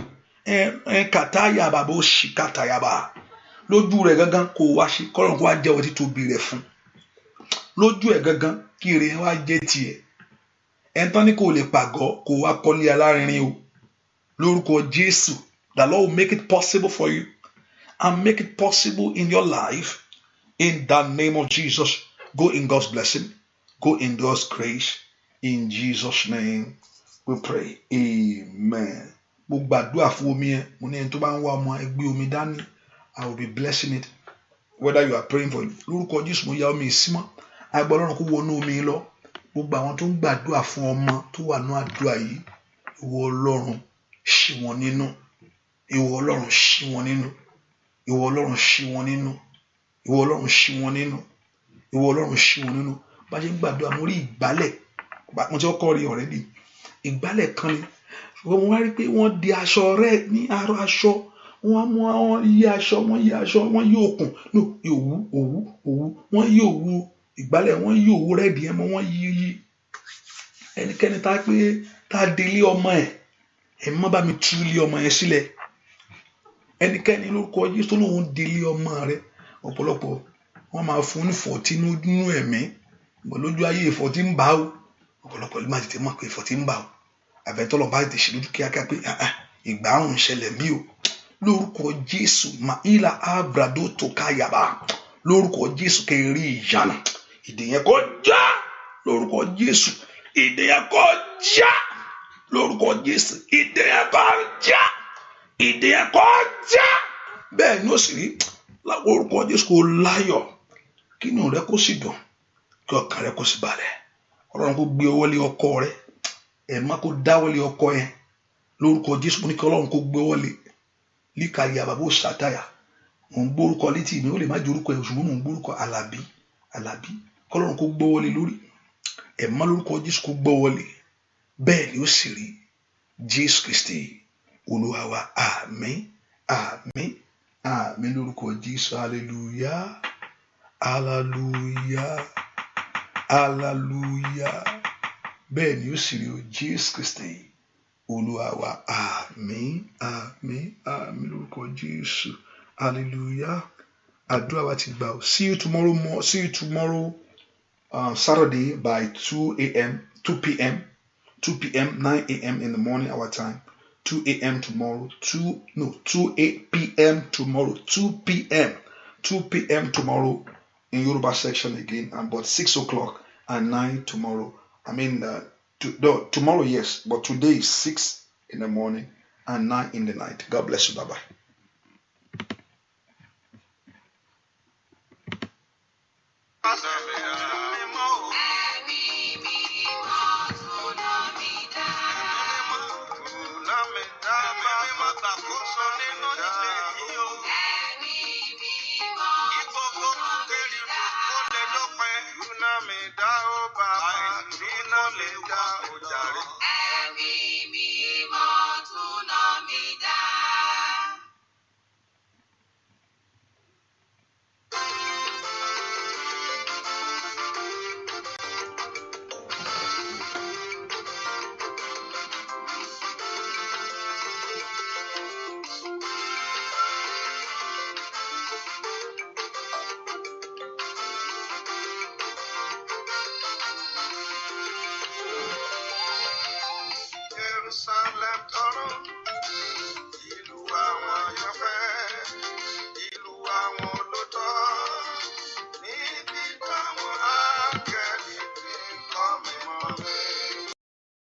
Kàtáyàbà bó ṣì kàtáyàbà lójú rẹ̀ gangan kò wá ṣe k'Ọlọ́run kó wá jẹ́wọ́ títóbi rẹ̀ fún. Lójú ẹ̀ gangan kí ire wá jẹ́ tiẹ̀. Ẹ̀ńtán ní kò lè pàgọ́ kò wá kọ́lé alárinrin o. Lórúkọ Jésù, the Lord will make it possible for you and make it possible in your life. In the name of Jesus, go in God's blessing, go in God's grace. In Jesus' name, we pray. Amen. Mo gbàdúrà fún omi ẹ, mo ní ẹni tó bá ń wá ọmọ ẹgbẹ́ omi dání, I will be blessing it. Whether you are praying for it, lórúkọ Jésù mo ya omi ìsímọ́, agbára Ọlọ́run kó wọnú omi lọ. Gbogbo àwọn tó ń gbàdúrà fún ọmọ tó wà ní àdúrà yìí, ìwọ Ọlọ́run ṣí wọn nínú. Ìwọ Ọlọ́run ṣí wọn nínú. Ìwọ Ọlọ́run ṣí wọn nínú. Ìwọ Ọlọ́run ṣí wọn nínú. Ìwọ Ọlọ́run ṣí wọn nínú. Bá ṣe ń gbàdúrà mo rí ìgbálẹ̀. Mo ti kọ́kọ́ rí already. Ìgbálẹ̀ kan ni. Ṣùgbọ́n mo wá rí pé wọ́n di aṣọ rẹ̀ ní aró aṣọ. Wọ́n yí aṣọ, wọ́n yí òkun. No, òwú. Wọ́n yí òwú ìgbálẹ̀, wọ́n yí òwú rẹ̀ díẹ̀ mọ́, wọ́n yí. Ẹnikẹ́ni tá délé ọmọ ẹ̀, ẹ má bá mi tú ilé ọmọ yẹn sílẹ̀. ẹnikẹ́ni lórúkọ Jésù tó lóun délé ọmọ rẹ ọ̀pọ̀lọpọ̀ wọ́n máa fún ní ìfọ̀tí nínú ẹ̀mí bọ̀ lójú ayé ìfọ̀tí ń bá o ọ̀pọ̀lọpọ̀ ló máa tètè mọ̀ pé ìfọ̀tí ń bá o àbẹ̀tọ́lọ̀ bá tètè ṣe lójú kíákíá pé ìgbà àrùn ṣẹlẹ̀ mí o lórúkọ Jésù maila abrado tó káyàbá lórúkọ Jésù kẹrí ìyànà ìdè yẹn kó já lórúkọ Jésù ìdè yẹn kó já lórúkọ Jésù ìdè yẹn kó já ìdè yẹn kó já bẹ́ẹ̀ ni ó sì rí lórúkọ Jésù kó láyọ̀ kí inú rẹ kó sì dùn kí ọkàn rẹ kó sì balẹ̀ Ọlọ́run kó gbé ọwọ́ lé ọkọ rẹ ẹ̀má kó dáwọ́ lé ọkọ yẹn lórúkọ Jésù mo ní kí Ọlọ́run kó gbé ọwọ́ lé líkàyà bàbá sàtáyà mò ń gbórúkọ létí mi ó lè má jẹ orúkọ ẹ̀ ṣùgbọ́n mò ń gbórúkọ Àlàbí kọ́lọ́run kó gbé ọwọ́ lé lórí ẹ̀má lórúkọ Jésù kó gbé ọwọ́ lé bẹ́ẹ̀ ni ó sì rí Jésù Kristi Olúwa wa àmín àmín àmín lórúkọ Jésù hallelujah hallelujah hallelujah bẹ́ẹ̀ ni ó sì rí Jésù Kristi Olúwa wa àmín àmín àmín lórúkọ Jésù hallelujah àdúrà wa ti gbà. See you tomorrow Saturday by 2 p.m. 9 a.m. in the morning our time. 2 a.m. tomorrow. 8 p.m. tomorrow. 2 p.m. tomorrow in Yoruba section again, and but 6 o'clock and 9 tomorrow. I mean, tomorrow, yes, but today is 6 in the morning and 9 in the night. God bless you. Bye-bye. Awesome.